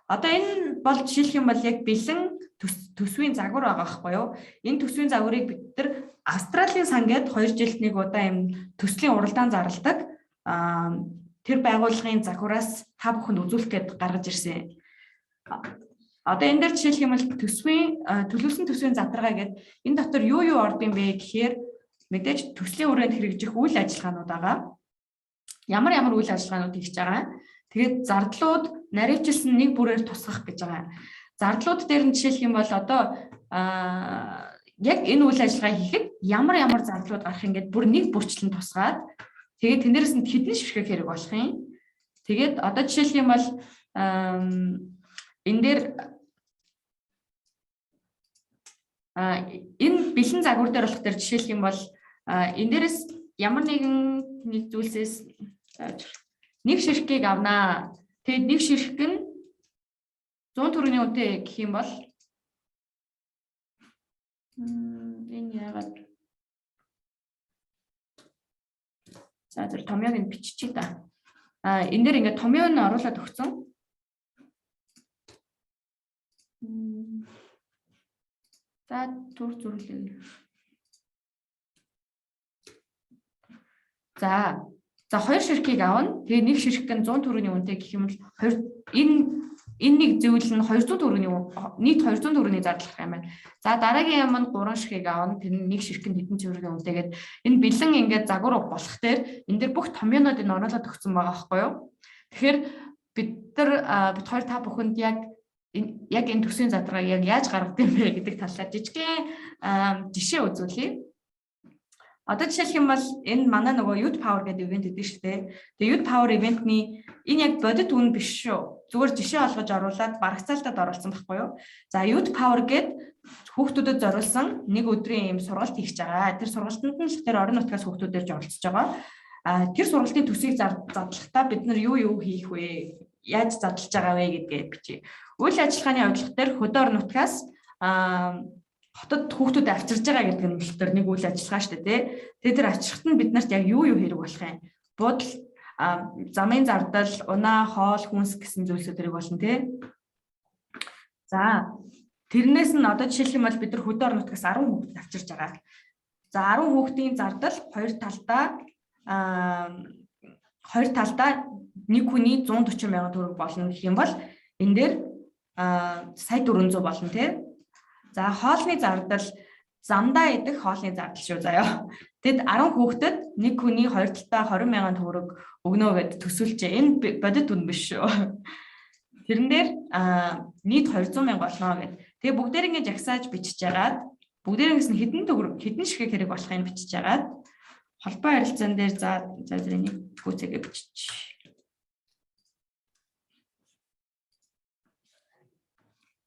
одоо энэ бол жишээлх юм бол яг бэлэн төсвийн загвар байгаа байхгүй юу? Энэ төсвийн загварыг бид нар Австралийн сан гээд 2 жилд нэг удаа юм төслийн уралдаан зарладаг. Тэр байгууллагын загвараас та бүхэнд үзүүлэх гээд гаргаж ирсэн. Одоо энэ дээр жишээлх юм бол төлөвлөсөн төсвийн задаргаа гэдэг энэ дотор юу ордсон бэ гэхээр мэдээж төслийн хүрээнд хэрэгжих үйл ажиллагаанууд байгаа. Ямар үйл ажиллагаанууд хийж байгаа. Тэгээд зардлууд наривчилсан нэг бүрээр тусгах гэж байгаа. Зардлууд дээр нь жишээлх юм бол одоо яг энэ үйл ажиллагаа хийхэд ямар зардлууд гарах ингээд бүр нэг бүрчлэн тусгаад тэгээд тэндээс нь хэдэн ширхэг хэрэг болох юм. Тэгээд одоо жишээлх юм бол энэ дээр энэ бэлэн загвар дээр болох дээр жишээлх юм бол энэ дээрээс ямар нэг зүйлсээс нэг ширхгийг авнаа. Тэгээд нэг ширхэг нь 100 төгрөгийн үнэтэй гэх юм бол энэ яагаад за тэр томьёог нь биччихье та. Энэ дээр ингээд томьёог нь оруулаад өгсөн. За түр зүрлээ. За хоёр ширхгийг авна. Тэгээ нэг ширхэг нь 100 төгрөгийн үнэтэй гэх юм бол энэ нэг зүйл нь 200 төгрөгийн нийт 200 төгрөгийн зардлах юм байна. За дараагийн юм нь 3 ширхгийг авна. Тэр нэг ширхэг нь хэдэн төгрөгийн үнэтэйгээд энэ бэлэн ингээд загвар болох дээр энэ дэр бүх томьёонууд нь оруулаад өгсөн байгаа байхгүй юу? Тэгэхээр бид хоёр та бүхэнд яг энэ төсвийн задрааг яг яаж гаргах юм бэ гэдэг талаар жижигхэн жишээ үзүүлье. Одоо жишээлх юм бол энэ манай нөгөө Youth Power гэдэг ивент гэдэг шүү дээ. Тэгээ Youth Power ивентний энэ яг бодит үн биш шүү. Зүгээр жишээ олгож оруулаад барагцаалтад оруулсан байхгүй юу? За Youth Power гэдэг хүүхдүүдэд зориулсан нэг өдрийн юм сургалт хийж байгаа. Тэр сургалтанд нь тэр орон нутгаас хүүхдүүд ирж оролцож байгаа. Тэр сургалтын төсвийг задлахдаа бид нар юу хийх вэ? Яаж задлаж байгаа вэ гэдгээ бичиж. Үйл ажиллагааны явдлага дээр хөдөө орон нутгаас хотод хүүхдүүд авчирж байгаа гэдэг нь хэлтэр нэг үйл ажиллагаа шүү дээ. Тэгээд тэр авчирхад нь биднэрт яг юу хэрэг болох юм? Буудал, замын зардал, унаа, хоол, хүнс гэсэн зүйлсүүдэрэг болно тий. За тэрнээс нь одоо жишээлх юм бол бид нар хөдөө орон нутгаас 10 хүүхэд авчирж байгаа. За 10 хүүхдийн зардал хоёр талдаа нэг хүний 140 сая төгрөг болно гэх юм бол энэ дээр сая 400 болно тий. За хоолны зардал замдаа идэх хоолны зардал шүү заяа. Тэгэд 10 хүүхдэд нэг хүний хоёр талдаа 20 сая төгрөг өгнө гэд төсөөлчээ. Энэ бодит үн биш шүү. Тэрэн дээр нийт 200 сая болно гэд. Тэгээ бүгдээрээ жагсааж бичиж яагаад бүгдээрээс нь хэдэн ширхэг хэрэг болохыг бичиж яагаад холбоо харилцаан дээр за нэг хүүцээгээ бичиж.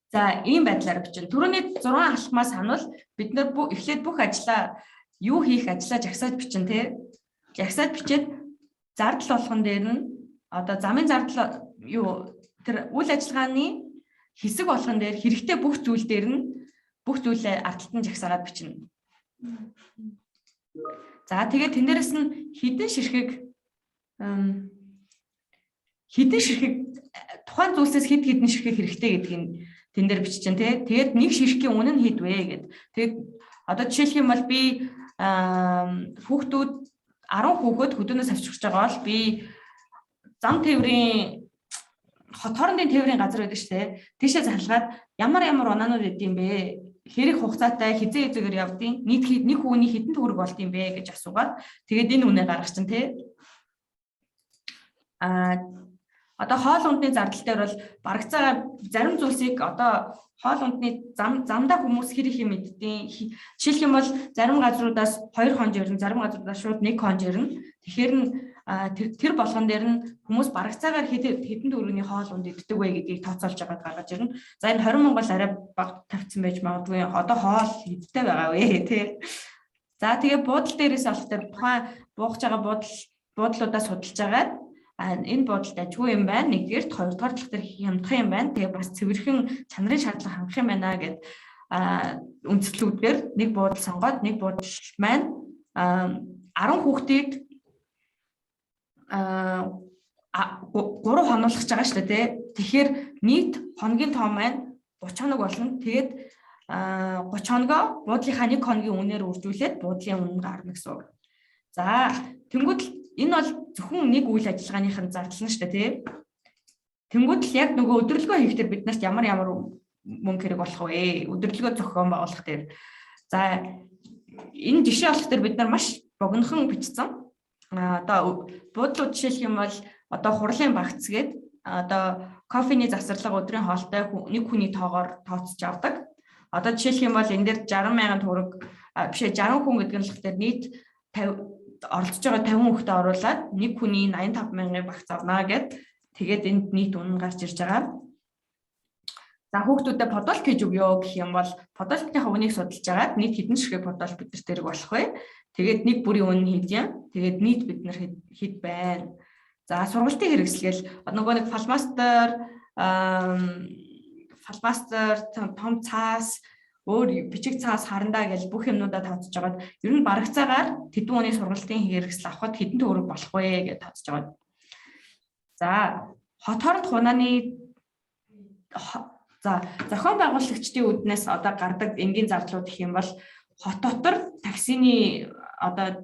За ийм байдлаар бичнэ. Түрүүний 6 алхмаас санал бид нар эхлээд бүх ажлаа юу хийх ажлаа жагсааж бичнэ тий. Жагсаад бичээд зардал болгон дээр нь одоо замын зардал тэр үйл ажиллагааны хэсэг болгон дээр хэрэгтэй бүх зүйл дээр нь бүх зүйлээ ардталтан жагсаагаад бичнэ. За тэгээд тэн дээрээс нь хэдэн ширхэг тухайн зүйлсээс хэдэн ширхэг хэрэгтэй гэдгийг тэн дээр бичиж чинь тий. Тэгээд нэг ширхгийн үнэ нь хэд вэ гэд. Тэгээд одоо жишээлх юм бол би хүүхдүүд 10 хүүхэд хөдөөнөөс авчирч байгаа бол би зам тээврийн хот хоорондын тээврийн газар байдаг шүү дээ. Тийшээ залгаад ямар унаанууд идэм бэ? Хэрэг хугацаатай хизээ явдیں۔ Нэг хүүний хэдэн төгрөг болд юм бэ гэж асуугаад тэгээд энэ үнэ гаргаж чинь тий. Одоо хоол ундны зардал дээр бол барагцаага зарим зүйлсийг одоо хоол ундны замдаа хүмүүс хэрэг юм мэддэг. Жишээлх юм бол зарим газруудаас 2 хонж ирнэ, зарим газруудаас шууд 1 хонж ирнэ. Тэгэхээр тэр болгон дээр нь хүмүүс барагцаагаар хэдэн төгрөгийн хоол унд иддэг вэ гэдгийг тооцоолж байгаа гаргаж ирнэ. За энэ 20 Монгол арай бага тавьсан байж магадгүй. Одоо хоол идтэй байгаа вэ тий. За тэгээ буудал дээрээс олох тэр тухайн буугаж байгаа буудлуудаа судалж агаад энэ буудалд ажгүй юм байна. Нэгдүгээр, хоёрдугаар тал дээр хямдах юм байна. Тэгээ бас цэвэрхэн чанарын шаардлага хангах юм байна гэд үндслүүдээр нэг буудал сонгоод нэг буудал маань 10 хүүхдийг 3 хонуулах гэж байгаа шүү дээ. Тэгэхээр нийт хоногийн тоо маань 30 хоног болно. Тэгээд 30 хоногоо буудлынхаа 1 хоногийн үнээр үржүүлээд буудлын үнэ гарна гэсэн үг. За тэнгуүт энэ бол зөвхөн нэг үйл ажиллагааныхын зардал нь шүү дээ тий. Тэнгуүт л яг нөгөө өдөрлөгөө хийхдээ биднэрт ямар мөнгө хэрэг болох вэ? Өдөрлөгөө зохион байгуулах дээр. За энэ жишээ олох дээр бид нар маш богинохон бичсэн. Одоо буудлууд жишээлх юм бол одоо хурлын багц гээд одоо кофений завсарлага өдрийн хоолтой нэг хүний тоогоор тооцож авдаг. Одоо жишээлх юм бол энэ дээр 60,000 төгрөг биш 60 хүн гэдэг нь л дээр нийт 50 оролцож байгаа 50 хүүхдээ оруулаад нэг хүний 85,000-ыг багц авнаа гэд тэгээд энд нийт үнэ гарч ирж байгаа. За За хүүхдүүдэд подолк хийж өгөө гэх юм бол подолкийнхаа үнийг судалж агаад нийт хэдэн ширхэг подолк бид нар тэрэг болох вэ? Тэгээд нэг бүрийн үн хийдье. Тэгээд нийт бид нар хэд байна. За сургалтын хэрэгсэл нөгөө нэг фалмастер том цаас өөр бичиг цаас харандаа гэж бүх юмнуудаа тооцож агаад ер нь барагцаагаар тэдэн үний сургалтын хэрэгсэл авахд хэдэн төгрөг болох вэ гэж тооцож агаад. За хот хооронд хунааны зохион байгуулагчдын үүднээс одоо гардаг энгийн зардлууд гэх юм бол хот дотор таксины одоо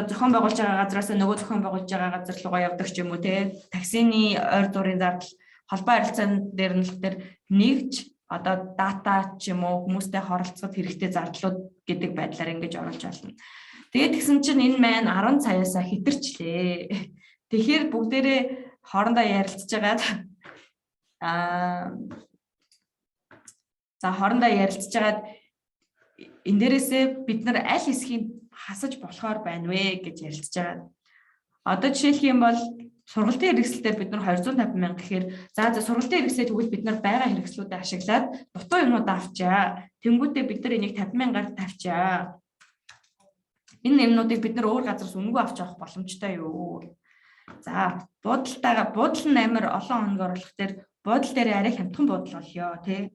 зохион байгуулж байгаа газраас нөгөө зохион байгуулж байгаа газар руугаа явдаг ч юм уу те таксины ойр зургийн зардал холбоо харилцаан дээр нь л тэр нэгж одоо дата ч юм уу хүмүүстэй харилцахад хэрэгтэй зардлууд гэдэг байдлаар ингэж оруулж байна. Тэгээд тэгсэн чинь энэ маань 10 саяасаа хэтэрчлээ. Тэгэхээр бүгдээрээ хоорондоо ярилцж байгаад хоорондоо ярилцж байгаад энэ дээрээсээ бид нар аль хэсгийг хасаж болохоор байна вэ гэж ярилцж байгаа. Одоо жишээлх юм бол сургалтын хэрэгслээр бид нар 250 мянга гэхээр за сургалтын хэрэгслээ тэгвэл бид нар байгаа хэрэгслүүдэд ашиглаад дутуу юмнууд авчаа. Тэнгүүтээ бид нар энийг 50 мянгаар тавьчаа. Энэ юмнуудыг бид нар өөр газараас үнэгүй авч авах боломжтой юу? За буудал нь амар олон хоног оруулах дээр буудал дээр арай хямдхан буудал болёо тий.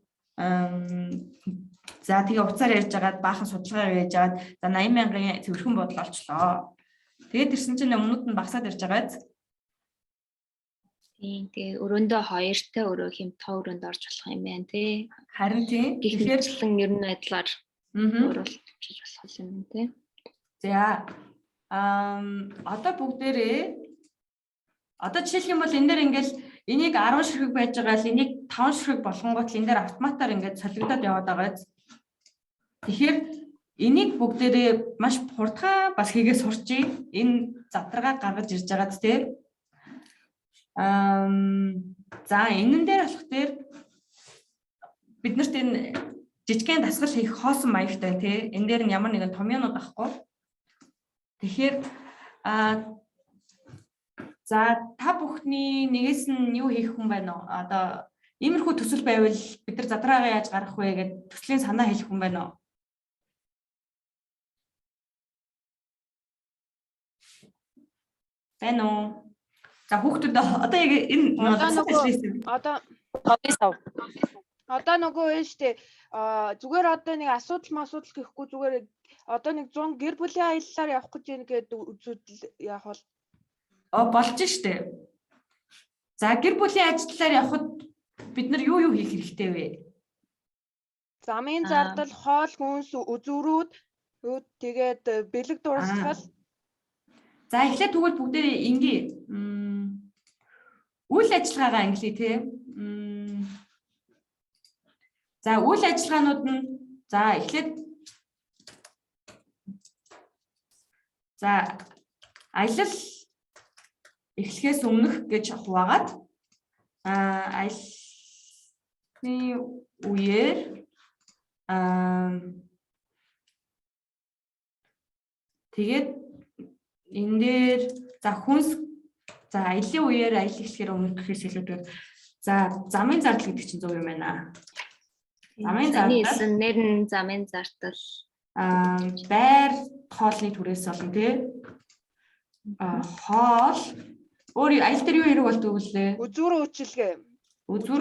За тэгээ уцаар ярьж агаад баахан судалгаа хийж агаад за 80 мянган цэвэрхэн буудал олчлоо. Тэгээд ирсэн чинь өмнөд нь багасаад ирж байгааз. Тэгээ өрөөндөө 2-тай өрөө хэмтгий өрөөнд орж болох юм байна тий. Харин тий. Тэгэхээр ер нь байдлаар өөрчлөж болох юм тий. За одоо бүгдээрээ одоо жишээлх юм бол энэ дээр ингээл энийг 10 ширхэг байж байгаа л энийг 5 ширхэг болгонгууд л энэ дээр автоматар ингээд солигдоод яваад байгаа. Тэгэхээр энийг бүгдээрээ маш хурдхан бас хийгээ сурчий. Энэ задрага гаргаж ирж байгаад тий. За энэн дээр болох дээр биднэрт энэ жижигхэн дасгал хийх хоосон маягтай тий. Энэ дээр нь ямар нэгэн том юмнууд авахгүй. Тэгэхээр за та бүхний нэгээс нь юу хийх хүн байна уу? Одоо иймэрхүү төсөл байвал бид нар задраагаа яаж гаргах вэ гэдэг төслийн санаа хэлэх хүн байна уу? Байна уу? За хүүхдүүд одоо яг энэ одоо нөгөө ээ штэ зүгээр одоо нэг асуудал гэхгүй зүгээр одоо нэг 100 гэр бүлийн аяллаар явах гэж ингээд үзүүл яах бол болж штэ. За гэр бүлийн ажлаар явхад бид нар юу хийх хэрэгтэй вэ? Замын зардал, хоол хүнс, үзүүрүүд тэгээд бэлэг дурсгал. За эхлээд тэгвэл бүгдээ ингээ үйл ажиллагаагаа англи тий. За үйл ажиллагаанууд нь за эхлээд аялал эхлэхээс өмнөх гэж хуваагаад аяллаа үеэр тэгээд энэ дээр за хүнс за аяллаа үеэр аялал эхлэхээр өмнөх гэхээс илүүтэйгээр за замын зардал гэдэг чинь зөв юм байна. Замын зардал нэр нь замын зардал байр хоолны түрээс болно тий. Хоол өөр аялал дээр юу хэрэг болдог вүлээ? Үзүүр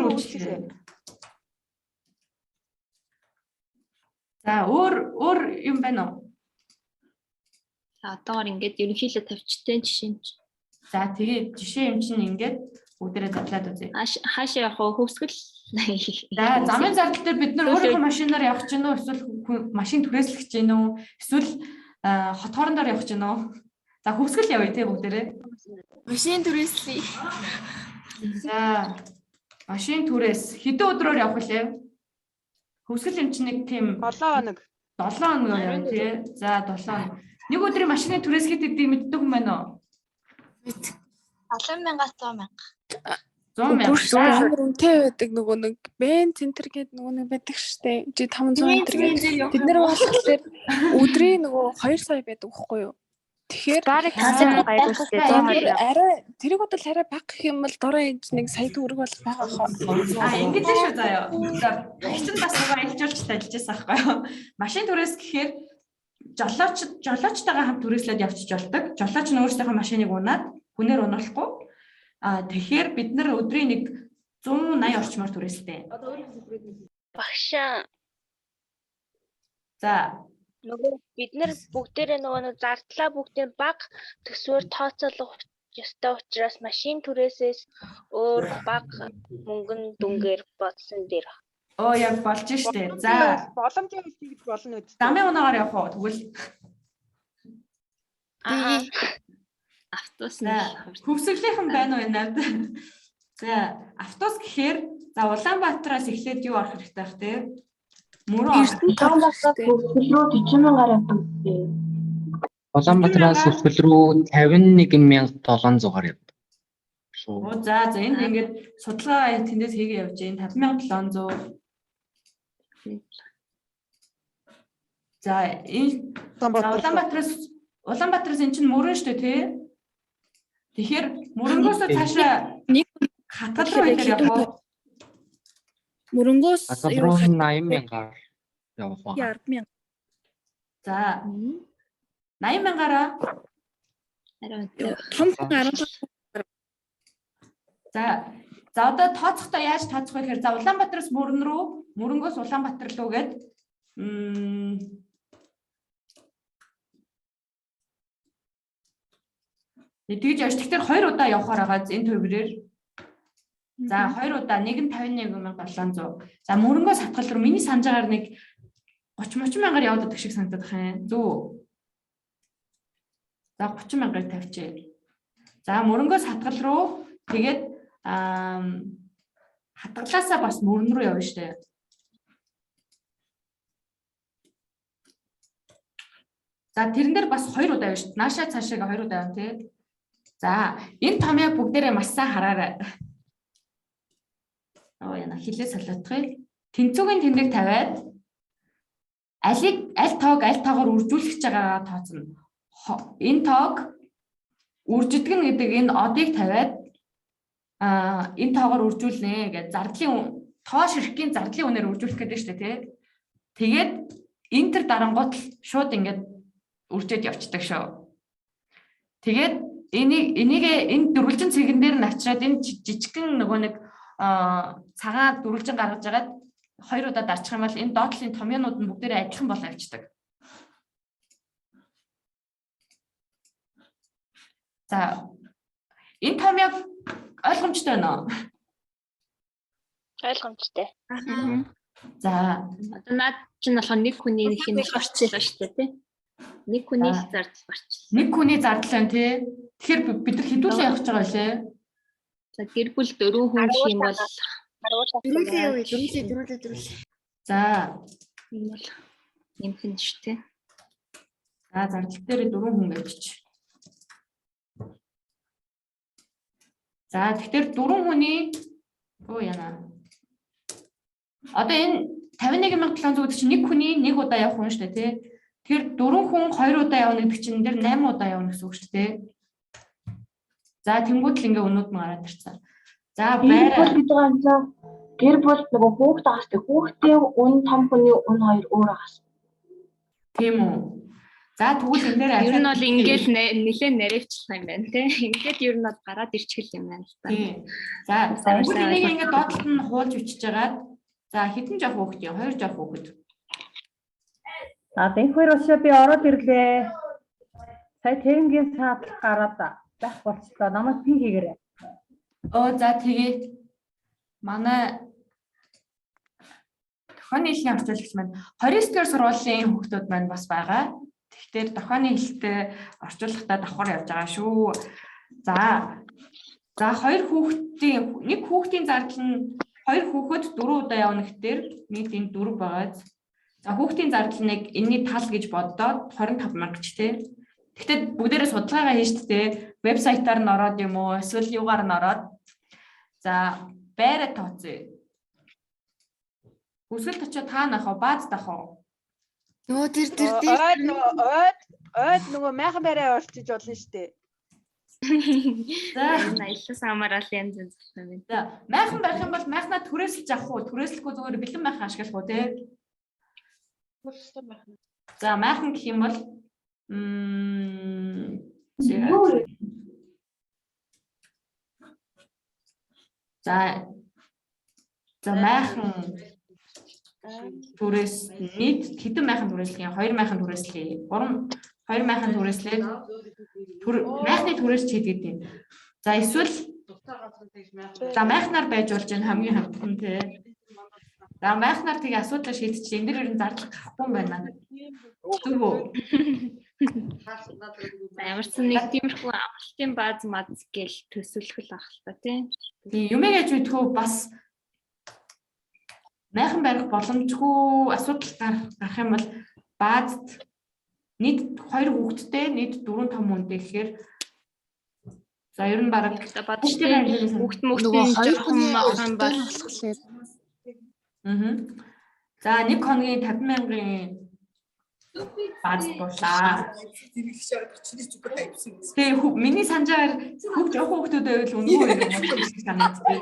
үйлчилгээ. За өөр юм байна уу? За одоогоор ингээд ерөнхийдөө тавьчтай жишээ юм чи. За тэгээд жишээ юм чинь ингээд бүгдээрээ задлаад үзье. Хаашаа явах вэ? Хөвсгөл. За замын зардал дээр бид нар өөрийнхөө машинаар явах гэж байна уу? Эсвэл машин түрээслэх гэж байна уу? Эсвэл хот хоорондоор явах гэж байна уу? За хөвсгөл явъя те бүгдээрээ. Машин түрээслэе. За машин түрээс хэдэн өдрөөр явах вэ? Хөвсгөл юм чинь нэг тийм 7 хоног явна тий. За 7 хоног. Нэг өдрийн машины түрээсгэд гэдгийг мэддэг юм байна уу? 70,000-100,000. 100,000. Үнэтэй байдаг нөгөө нэг бен центр гэдэг нөгөө нэг байдаг штэ. Жи 500 центр гэдэг. Бид нэр болохоор өдрийн нөгөө 2 сая байдаг байхгүй юу? Тэгэхээр Барыг Аа, тасаг баяр шүү дээ. ингээд арай тэрийг бодвол арай бага гэх юм бол дурын ээж нэг сая төгрөг бол байгаа хаа. ингэж л шүү заяа. За багч нь бас нөгөө аялжуулчтай ажиллаж байсан байхгүй юу? Машин түрээс гэхээр жолоочтойгоо хамт түрээслээд явчих болдог. Жолооч нь өөрсдийнхөө машиныг унаад хүнээр унуулахгүй. Тэгэхээр бид нар өдрийн нэг 180 орчмоор түрээстэй. Багшаа За нөгөө бид нар бүгдээрээ нөгөө нэг зардлаа бүгдээ баг төсвөр тооцоолох ёстой учраас машин түрээсээс өөр баг мөнгөн дүнгээр бодсон дээр. оо яг болж штэ. За боломжтой хийж болно үү? дамын унаагаар явах уу? Тэгвэл Автобус за хөвсгөлийнхэн байна уу энэ? За автобус гэхээр за Улаанбаатараас эхлээд юу арах хэрэгтэй бах те? Мөрөө Улаанбаатараас Хөвсгөл рүү 51700-аар явдаг. Оо за энд ингээд судалгаа тэндээс хийгээ явж гин 5700. За энэ Улаанбаатараас эн чинь мөрөн шүү дээ тий. Тэгэхээр мөрөнгөөс цаашаа хатгал руу хэлээр явах уу? Мөрөнгөөс Хатгал руу 80,000-аар явах ба. 10,000. За 80,000-аараа Том 15. за одоо тооцохдоо яаж тооцох вэ гэхээр за Улаанбаатараас мөрөн рүү мөрөнгөөс Улаанбаатар руу гээд тэгж яаж тэгэхээр 2 удаа явахаар байгаа энэ төвөрөөр. За 2 удаа нэг нь 51,700. За мөрөнгөөс хатгал руу миний санаж байгаагаар нэг 30 мянгаар явдаг шиг санагдах юм. Зүү. За 30 мянгаар тавьчих. За мөрөнгөөс хатгал руу тэгээд хатгалаасаа бас мөрөн рүү явна штэ. За тэрэн дээр бас 2 удаа явна штэ. Наашаа цаашаага 2 удаа явна тий. За энэ томьёог бүгдээрээ маш сайн хараарай. Оо яна хилээ салаадах. Тэнцүүгийн тэмдэг тавиад аль тоогоор үржүүлэх гэж байгаагаа тооцно. Энэ тоог үржигдгэн гэдэг энэ одыг тавиад энэ тоогоор үржүүлнэ гэж зардлын тоо ширхгийн зардлын үнээр үржүүлэх гэдэг шүү дээ тий. Тэгээд энтер дарангуут шууд ингээд үржээд явцдаг шүү. Тэгээд энэ дөрвөлжин цэгэн дээр нь авчираад энэ жижигхэн нөгөө нэг цагаан дөрвөлжин гаргаж агаад 2 удаа дарчих юм бол энэ доотлын томьёонууд нь бүгдээрээ адилхан бол авчдаг. За энэ томьёог ойлгомжтой байна уу? Ойлгомжтой. За одоо наад чинь болохоор нэг хүний нэг юм гарчлаа шүү дээ тий. Нэг хүний зардал гарчлаа. нэг хүний зардал байна тий. Тэгэхээр бид нар хэдүүлээ явах гэж байгаа лээ. За гэр бүл 4 хүн гэх юм бол Дөрүлээ. За энэ бол нэмхэн шүү дээ. за зардал дээр 4 хүн байчих. За тэгэхээр 4 хүний оо яна. Одоо энэ 51,700 гэдэг чинь нэг хүний нэг удаа явах хүн шүү дээ тий. Тэгэхээр 4 хүн 2 удаа явна гэдэг чинь энэ дээр 8 удаа явна гэсэн үг шүү дээ. За тэнгуут л ингээ өнүүд нь гараад ирцээ. За байраа гэр бүл нөгөө хүүхэд байгаа шүү дээ. Хүүхдийн үн том хүний үн хоёр өөр байгаа шүү. тийм үү. За тэгвэл энэ дээр Ер нь бол ингээл нэлээд наривчлах юм байна тий. Ингээд ер нь бол гараад ирчихэл юм байна л та. тийм. За энийг ингээ доотлолт нь хуулж бичиж агаад за хэдэн жоох хүүхэд юм? 2 жоох хүүхэд. За энэ хоёр уушаа би ороод ирлээ. Сая тэрнгийн саад гараад байх болчлоо. Намайг пин хийгээрэй. Оо за тэгээ манай дохооны хэлний орчуулагч маань 29-р сургуулийн хүүхдүүд маань бас байгаа. Тэгэхээр дохооны хэлтэй орчуулгатай давхар явж байгаа шүү. За 2 хүүхдийн нэг хүүхдийн зардал нь 2 хүүхэд 4 удаа явна гэхээр нийт энэ 4 байгаа. За хүүхдийн зардал нэг энэний тал гэж боддоо 25 мянга ч тий. Гэхдээ бүгдээрээ судалгаагаа хийж тээ вебсайтаар нь ороод юм уу эсвэл юугаар нь ороод за байраа тооцъё. Хүсэлт очиод таана ах уу бааз дах уу? Нөө тэр Ойд нөгөө майхан барай орчиж болно шүү дээ. Аялал самарал янз янз байна. За майхан барих юм бол майхнаа түрээсэлж авах уу? Түрээслэхгүй зүгээр бэлэн майхан ашиглах уу те? За майхан гэх юм бол за майхан түрээс нийт хэдэн майхан түрээслэх юм? 2 майхан түрээслэе. 2 майхан түрээслээд майхны түрээс ч хийдэг юм. За эсвэл за майхнаар байж болж энэ хамгийн хамтхан тий. За майхнаар тийг асуудлаа шийдчих. Энд дэр ер нь зардал гарахгүй юм байна. Зүгөө. Ямар ч нэг тиймэрхүү амралтын бааз маз гэл төсөөлөх л ах л та тий. Юм яаж мэдхүү бас майхан барих боломжгүй асуудал гарах юм бол баазд нийт 2 хүүхэдтэй нийт 4 том хүнтэй гэхээр за ер нь бараг бодчихтой хүүхэд мөхтийн жоохон махан бол за 1 хоногийн 50,000-ын бааз боллаа. Тэгээ миний санджаар хүүхдүүдэд байвал үнгүй санагддаг.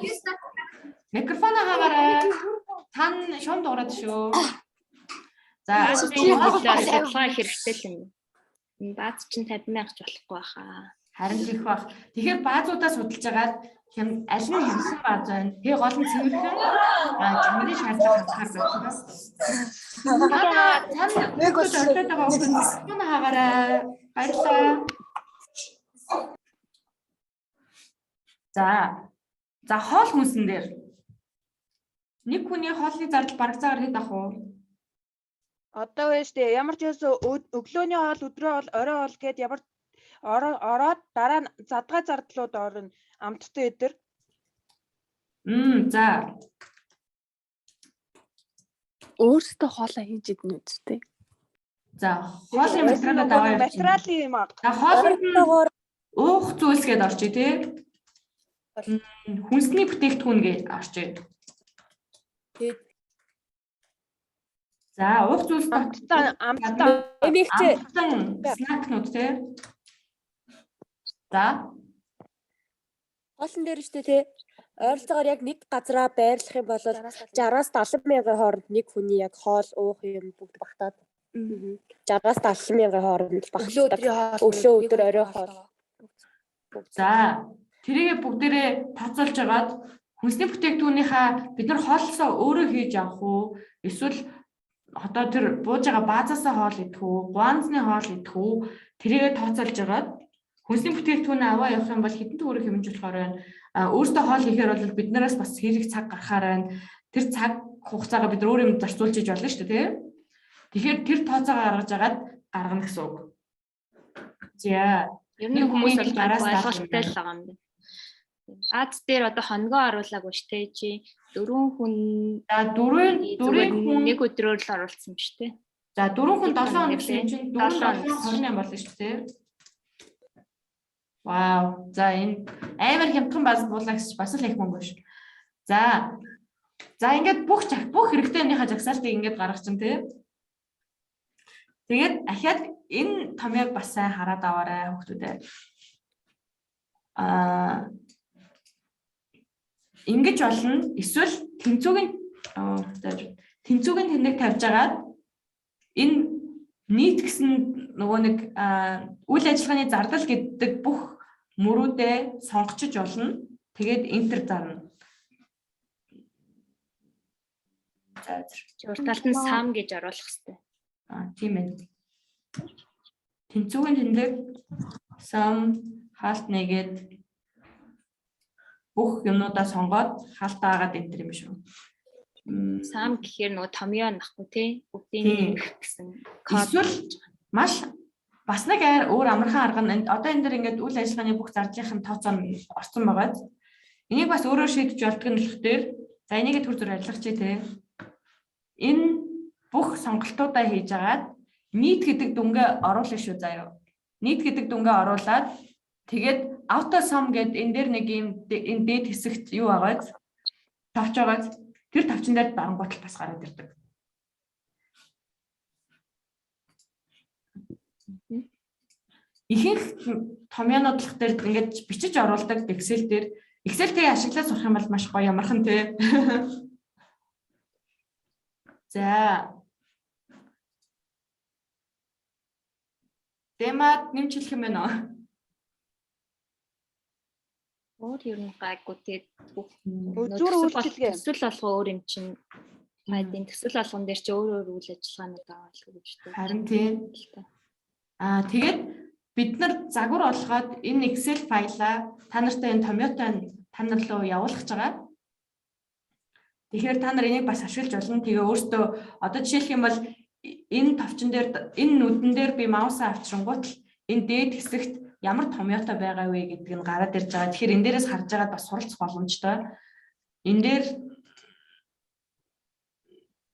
Микрофоноо хаагаарай. Тань шуум дуурайд шүү. За судалгаа хэрэгтэй л юм. Энэ бааз чинь 50,000 ч болохгүй байхаа. Харин их баг. Тэгэхээр баазуудаа судалж агаад аль нь хямдсан бааз байна. Тэгээ гол нь цэвэрхэн чимэрийн шаардлага хангахаар байна. Нэг бол ордод байгаа хүмүүс хаагаарай. Баярлалаа. За хоол хүнсэн дээр нэг хүний хоолны зардал бараг цагаар хэд ах уу? Одоо байж тээ ямар ч юмс өглөөний хоол, өдрөө хоол, орой хоол гээд ямар ороод дараа нь задгай зардлууд орно амттай өдөр. За. Өөртөө хоолоо хийж идэнэ үстэй. За, хоолны материалууд аваа явчих. Материалын юм аа. За, хоолны уух зүйлс гээд орчих тий. Хүнсний бүтээгдэхүүн гээд орчих. За, уух зүйлс амттай снакнууд тий. За. Хоолн дээр штэ тий. Ойролцоогоор яг нэг газараа байрлах юм бол 60-аас 70,000-ын хооронд нэг хүний яг хоол уух юм бүгд багтаад. 60-аас 70,000-ын хооронд багтдаг. Өглөө өдөр орой хоол. За, тэрийг бүгдээрээ тооцоолж агаад хүнсний бүтээгдэхүүнийхаа бид нар хоолсоо өөрөө хийж авах уу? Эсвэл одоо тэр бууж байгаа баазаасаа хоол идэх үү? Гуанзны хоол идэх үү? Тэрийг тооцоолж агаад хүнсний бүтээгдэхүүн аваа явах юм бол хэдэн төгрөг хэмжүүлэх болохоор өөртөө хоол хийхээр бол биднээс бас хэрэг цаг гарахаар байна. Тэр цаг хугацаагаа бид өөр юм зарцуулж иж болно шүү дээ, тийм. Тэгэхээр тэр тооцоогоо гаргаж агаад гаргана гэсэн үг. За, ер нь хүмүүс бол ойлголттой л байгаа юм байна. Аз дээр одоо хоногоо оруулаагүй штэ чи 4 хүн. За 4 хүн нэг өдрөөр л оруулсан ба штэ. За 4 хүн 7 хоног гэсэн чинь 4 28 болно шүү дээ. Вау. За энэ амар хямдхан бааз буулаа гэж бас л их мөнгө шүү. За ингээд бүх хэрэгтэйнийхээ жагсаалтыг ингээд гаргаж чинь тий. Тэгээд ахиад энэ томьёог бас сайн хараад аваарай хүүхдүүдээ. Ингэж болно. Эсвэл тэнцүүгийн тэнэг тавьж агаад энэ нийт гэсэн нөгөө нэг үйл ажиллагааны зардал гэдэг бүх мөрүүдээ сонгочиж болно. Тэгээд энтер зарна. За урталт нь сам гэж оруулах хэрэгтэй. Тийм ээ. Тэнцүүгийн тэнэг сам хаалт нэгээд бүх юмнуудаа сонгоод хаалтаа агаад энтер юм шүү. Сам гэхээр нөгөө томьёо нахгүй тий. Бүгдийн нэмэх гэсэн код. Маш бас нэг өөр амархан арга нь одоо энэ дэр ингээд үйл ажиллагааны бүх зардлын тооцоо орсон байгаа. Энийг бас өөрөөр шийдэж болдго нь болохоор за энийг төр зур ажиллах чи тий. Энэ бүх сонголтуудаа хийж агаад нийт гэдэг дүнгээ оруулах шүү заяа. Нийт гэдэг дүнгээ оруулаад тэгээд auto sum гэдэг энэ дэр нэг юм энэ дээд хэсэгт юу байгааз тавч байгааз тэр тавчин дээр дарангуут бас гараад ирдэг. ихэнх томьёонууд дээр ингээд бичиж оруулдаг Excel дээр. Excel тэгээ ашиглаад сурах юм бол маш гоё ямархан тий. За. Темад нэмж хэлэх юм байна уу? Өөр ер нь гайгүй тэгээд Үзүүр үйлчилгээ. төсөл болгоо өөр юм чинь хайдын төсөл болгон дээр чи өөр үйл ажиллагаанууд аваа л гэж үү. Харин тийм. Тэгээд бид нар загвар олгоод энэ Excel файлаа та нартай энэ томьёотой та нар руу явуулах гэж байгаа. Тэгэхээр та нар энийг бас ашиглаж болно. Тэгээ өөртөө одоо жишээлх юм бол энэ товчон дээр энэ нүдэн дээр би маусаа авчрангуут л энэ дээд хэсэгт ямар томьёотой байгаа вэ гэдгийг нь гараад ирж байгаа. Тэгэхээр энэ дээрээс харж байгаад бас суралцах боломжтой. Энэ дээр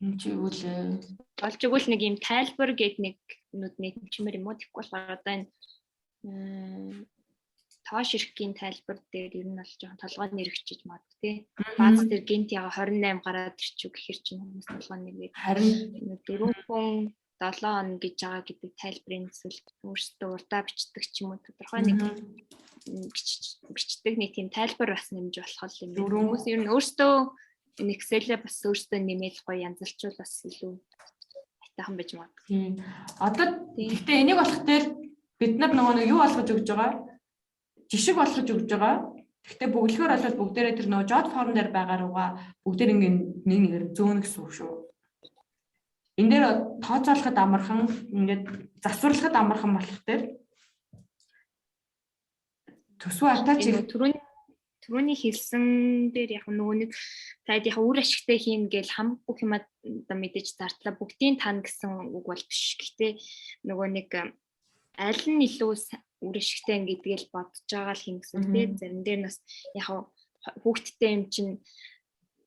энэ чи юу лээ? Олж игэл нэг юм тайлбар гээд нэг нүдний чимэр юм уу тэгэхгүй болохоор одоо энэ тоош ирэхгийн тайлбар дээр ер нь бол жоохон толгойн нэрвчиж магадгүй тий. Бааз дээр гинт яга 28 гараад ирчихв гэхэр чинь хүмүүс толгойн нэрвээ. Харин 4 хүн 7 хоног гэж байгаа гэдэг тайлбарын эсвэл өөрсдөө урдаа бичдэг ч юм уу тодорхой нэг бичдэг нэг тийм тайлбар бас нэмж болох юм. Хүмүүс ер нь өөрсдөө Excel-ээ бас өөрсдөө нэмээд гоё янзлчвал бас илүү айтайхан байж магадгүй. Одоо гэхдээ энийг болох дээр бид нар нөгөө нэг юу болгож өгж байгаа? Жишг болгож өгж байгаа. Гэхдээ бүглэхээр бол бүгдээрээ тэр нөгөө jot form дээр байгаа руугаа бүгдээр ингээд нэг нэгээр зөөнө гэсэн үг шүү. Энд дээр тооцоолоход амархан ингээд засварлахад амархан болох дээр төсвөө атаач түрүүний хэлсэн дээр яг нөгөө нэг таад яг үр ашигтай хийн гэж хам бүх юм одоо мэдээж зартлаа бүгдийн тань гэсэн үг бол биш. Гэхдээ нөгөө нэг аль нь илүү үр ашигтай гэдгийг л бодож байгаа л хин гэсэн тийм зарим дээр нас яг хүүхдтэй юм чинь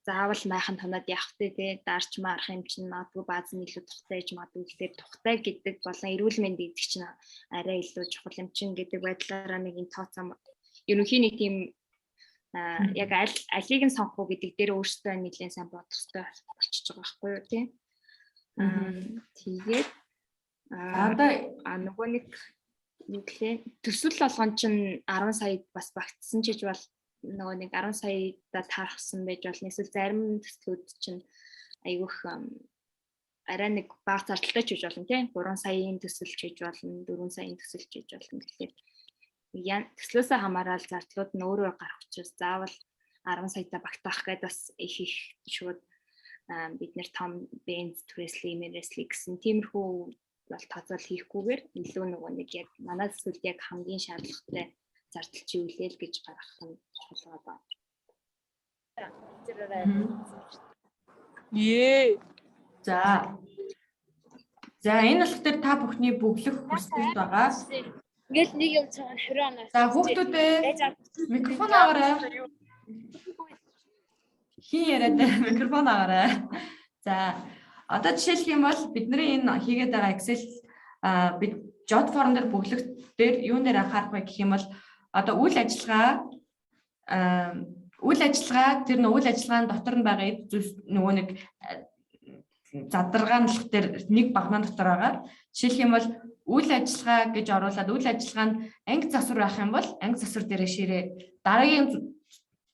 заавал майхан тоноод явах тий дарч марах юм чинь магадгүй бааз нь илүү тухтай гэж магадгүй гэхдээ тухтай гэдэг болон эрүүл мэнд гэдэг чинь арай илүү чухал юм чинь гэдэг байдлаараа нэг юм тооцоо ерөнхийн нэг тийм яг алийг нь сонгох уу гэдэг дээр өөртөө нэлээд сайн бодох хэрэгтэй болчихж байгаа байхгүй юу тий. Тэгээд нөгөө нэг төсөл болгон чинь 10 сая бас багтсан чиж бол нөгөө нэг 10 саяда таарахсан байж болно. Эсвэл зарим төслүүд чинь айгүйх арай нэг бага зардалтай ч хийж болно тийм 3 саяын төсөл хийж болно, 4 саяын төсөл хийж болно гэхлээр төслөөсөө хамаарал зардлууд нь өөрөө гарах учраас заавал 10 саяда багтаах гэдээ бас их шууд бид нэр том бенз түрээслээ, мэрээслээ гэсэн тиймэрхүү бол тооцоол хийхгүйгээр илүү нөгөө нэг яг манай төсөлд яг хамгийн шаардлагатай зардал чи үлээл гэж гаргах нь чухал байна. За энэ болох дээр та бүхний бөглөх хүсэлт байгаа. Ингээл нэг юм цаана хөрөөнөөс. За хүүхдүүдээ микрофон аваарай. Хин яриад микрофон аваарай. За одоо жишээлх юм бол бидний энэ хийгээд байгаа Excel бид jot form дээр бөглөх дээр юун дээр анхаарах вэ гэх юм бол одоо үйл ажиллагаа тэр үйл ажиллагааны дотор нь байгаа нөгөө нэг задаргаанлах дээр нэг багнаа дотор байгаа. Жишээлх юм бол үйл ажиллагаа гэж оруулаад үйл ажиллагаанд анги засвар байх юм бол анги засвар дээрээ ширээ. Дараагийн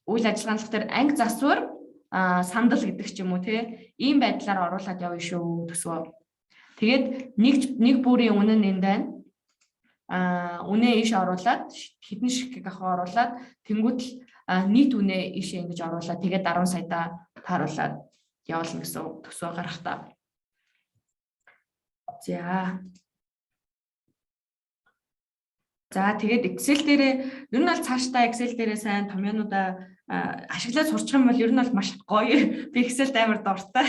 үйл ажиллагаанлах дээр анги засвар сандал гэдэг ч юм уу тий. Ийм байдлаар оруулаад явна шүү төсвөө. Тэгээд нэг бүрийн үнэ нь энд байна. Үнэ иш оруулаад хэдэн шиг гахаа оруулаад тэнгуут л нийт үнэ иш ингэж оруулаад тэгээд 10 саяда тааруулаад явуулна гэсэн төсвөө гарах та. За тэгээд Excel дээрээ ер нь бол цаашдаа Excel дээрээ сайн томьёонуудаа ашиглаад сурчих юм бол ер нь бол маш гоё. Би Excel-д амар дуртай.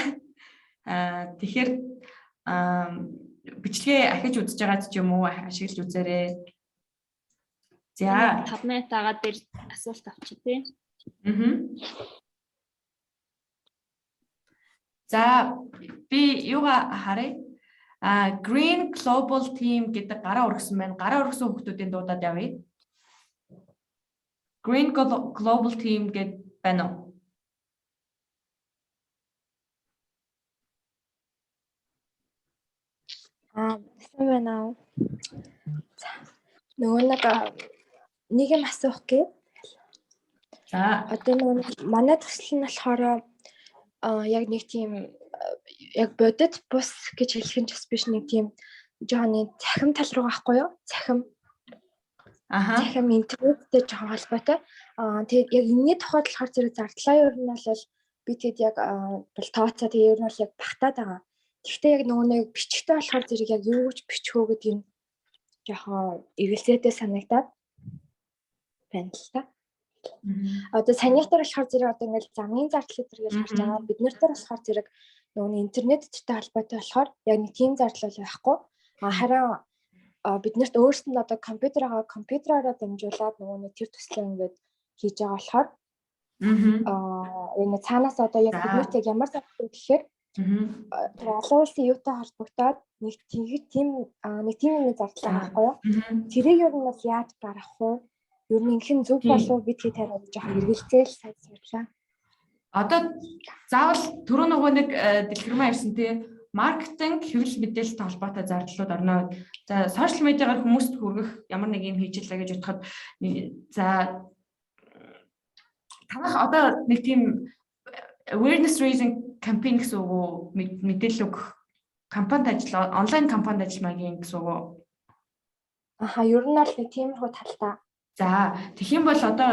Тэгэхээр бичлэгээ ахиж үзэж байгаа ч юм уу ашиглаж үзээрэй. За 5 минут агаад дээр асуулт авчих тий. За би юугаа харъя? Green Global Team гэдэг гараа өргөсөн байна. Гараа өргөсөн хүмүүсийн дуудаад явъя. Green Global Team гэдэг байна уу? Сайн байна уу? Нөгөө нэг юм асуух гээ. За Одоо нөгөө манай төсөл нь болохоор яг нэг тийм яг бодит бус гэж хэлэх нь ч биш, нэг тийм жооны цахим тал руу байхгүй юу? Цахим интернеттэй жоохон холбоотой. Тэгээд яг энэний тухайд болохоор зэрэг зардлаа ер нь бол би тэгэд яг бол тооцоо тэгээд ер нь бол яг багтаад байгаа. Гэхдээ яг нөгөө нэг бичгтэй болохоор зэрэг яг юу гэж бичих вэ гэдэг нь жоохон эвэлзээтэй санагдаад байна л та. Одоо санийх дээр болохоор зэрэг одоо ингээл замын зардал гэж гарч байгаа. Бид нар дээр болохоор зэрэг нөгөө интернеттэй холбоотой болохоор яг нэг тийм зардал байхгүй. Харин биднэрт өөрсдөнд одоо компьютераараа дамжуулаад нөгөө нэг тэр төслөө ингээд хийж байгаа болохоор энэ цаанаас одоо яг биднэрт яг ямар зардал гэхээр олон улсын юутай холбогдоод нэг тийм зардал байхгүй юу? Тэрийг ер нь бас яаж гаргах вэ? Ер нь инхэн зөв болов гэдгийг тариад жоохон эргэлзээл сайд судлаа. Одоо заавал түрүү нөгөө нэг дэлгэрмээ ирсэн тий маркетинг хэвлэл мэдээлэлтэй холбоотой зардлууд орно. За сошиал медиагаар хүмүүст хүргэх ямар нэг юм хийжлээ гэж бодоход за танах одоо нэг тийм awareness raising campaign гэсэн үг мэдээлэл өгөх компанид ажил онлайн компанид ажилламаагийн гэсэн үг. Ер нь бол нэг тиймэрхүү талтай. За тэгэх юм бол одоо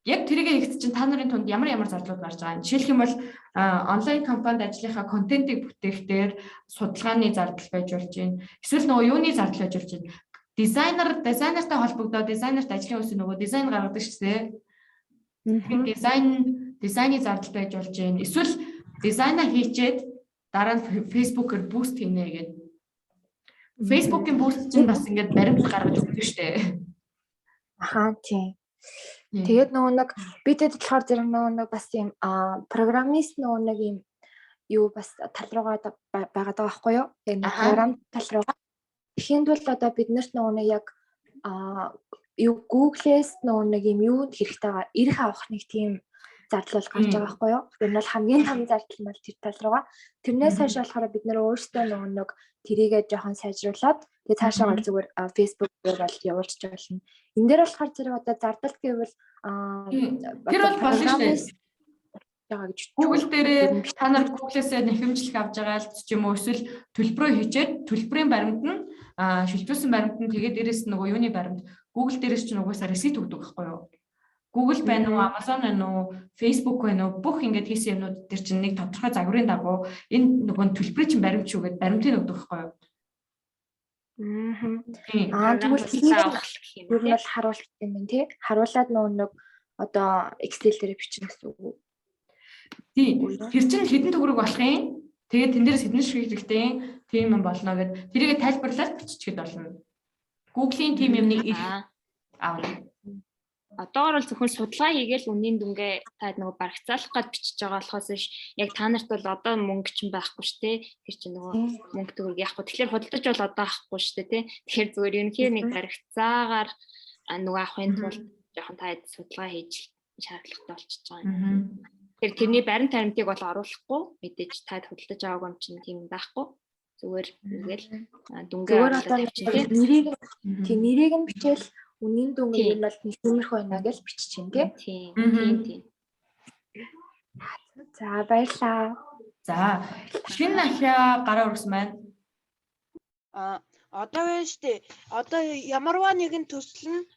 яг тэрийг ихт чинь та нарын тунд ямар зардлууд гарч байгаа юм. Жишээлх юм бол онлайн компанид ажлынхаа контентыг бүтээхдээ судалгааны зардал байж болж байна. Эсвэл нөгөө юуны зардал байж болж байна. Дизайнертай холбогдоод дизайнерт ажлын үеийн нөгөө дизайн гаргадаг шүү дээ. Дизайны зардал байж болж байна. Эсвэл дизайна хийчээд дараа нь Facebook-ээр буст хийнэ гэдэг. Facebook-ийн буст чинь бас ингээд баримт гаргаж өгдөг шүү дээ. Тийм. Тэгээд нөгөө нэг бидэд болохоор зэрэг нөгөө бас юм программист нөгөө нэг юм юу бас тал руугаа байгаад байгаа байхгүй юу? Яг програм тал руугаа. Тэгэхэд бол одоо биднэрт нөгөө нэг яг юу Google-с нөгөө нэг юм юу хэрэгтэй байгаа ирэх авах нэг тийм зардал бол гарч байгаа байхгүй юу? Тэр нь бол хамгийн том зардал нь бол тэр тал руугаа. Тэрнээс хойш болохоор бид нэр өөрсдөө нөгөө нэг тэрийгээ жоохон сайжруулад тэгээд цаашаа гал зүгээр Facebook-ээр бол явуулчих болно. Энд дээр болохоор зэрэг одоо зардал гэвэл тэр бол болно шүү дээ. Google дээрээ та нар Google-ээс нэхэмжлэх авж байгаа л ч юм уу эсвэл төлбөрөө хийчээд төлбөрийн баримт нь шилжүүлсэн баримт нь тэгээд дээрээс нөгөө юуны баримт Google дээрээс ч нугасаа ресит өгдөг байхгүй юу? Google байна уу, Amazon байна уу, Facebook байна уу бүх ингээд хийсэн юмнууд дээр чинь нэг тодорхой загварын дагуу энэ нөгөө төлбөрийн чинь баримт шүү гэдэг баримтыг өгдөг байхгүй юу? Тэгвэл ер нь бол харуулт юм байна тий. Харуулад нэг одоо Excel дээр бичнэ гэсэн үг. Тий. Тэр чинь хэдэн төгрөг болох юм? Тэгээд тэн дээрээс хэдэн шиг хэрэгтэй тийм юм болно гэд тэрийг тайлбарлаад биччихэд болно. Google-ийн тийм юмны аавна. Одоогор бол зөвхөн судалгаа хийгээл үнийн дүнгээ таад нөгөө барагцаалах гэж бичиж байгаа болохоос яг та нарт бол одоо мөнгө ч байхгүй шүү дээ. Тэр чинь нөгөө мөнгө төгрөг яахгүй. Тэгэхээр худалдаж бол одоо авахгүй шүү дээ, тий. Тэгэхээр зүгээр ерөнхийдөө нэг барагцаагаар нөгөө авахын тулд жоохон таад судалгаа хийж шаардлагатай болчихж байгаа юм. Тэгэхээр тэрний баримт таримтыг бол оруулахгүй мэдээж таад худалдаж аваагүй юм чинь тийм байхгүй. Зүгээр ингээл дүнгээ нэрийг нь бичээл үнийн дүнгийн бол тиймэрхүү байна гэж бичиж байна тийм. За баярлаа. За шинэ ахиа гараа өргөсөн байна. Одоо байна штэ. Одоо ямарваа нэгэн төсөл нь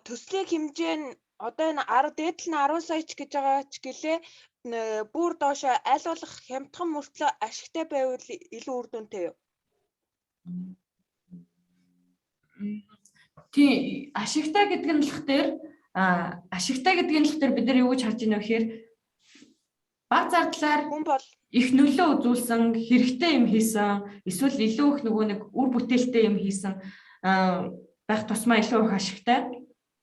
төслийн хэмжээ нь одоо энэ дээдл нь 10 сая ч гэж байгаа ч гэлээ бүр доошо аль болох хямдхан мөртлөө ашигтай байвал илүү үр дүнтэй юу? Тий, ашигтай гэдэг нь л дээр бид нар юу гэж харж байна вэ гэхээр баг зардлаар хүн бол их нөлөө үзүүлсэн, хэрэгтэй юм хийсэн, эсвэл илүү их нөгөө нэг үр бүтээлтэй юм хийсэн байх тусмаа илүү их ашигтай.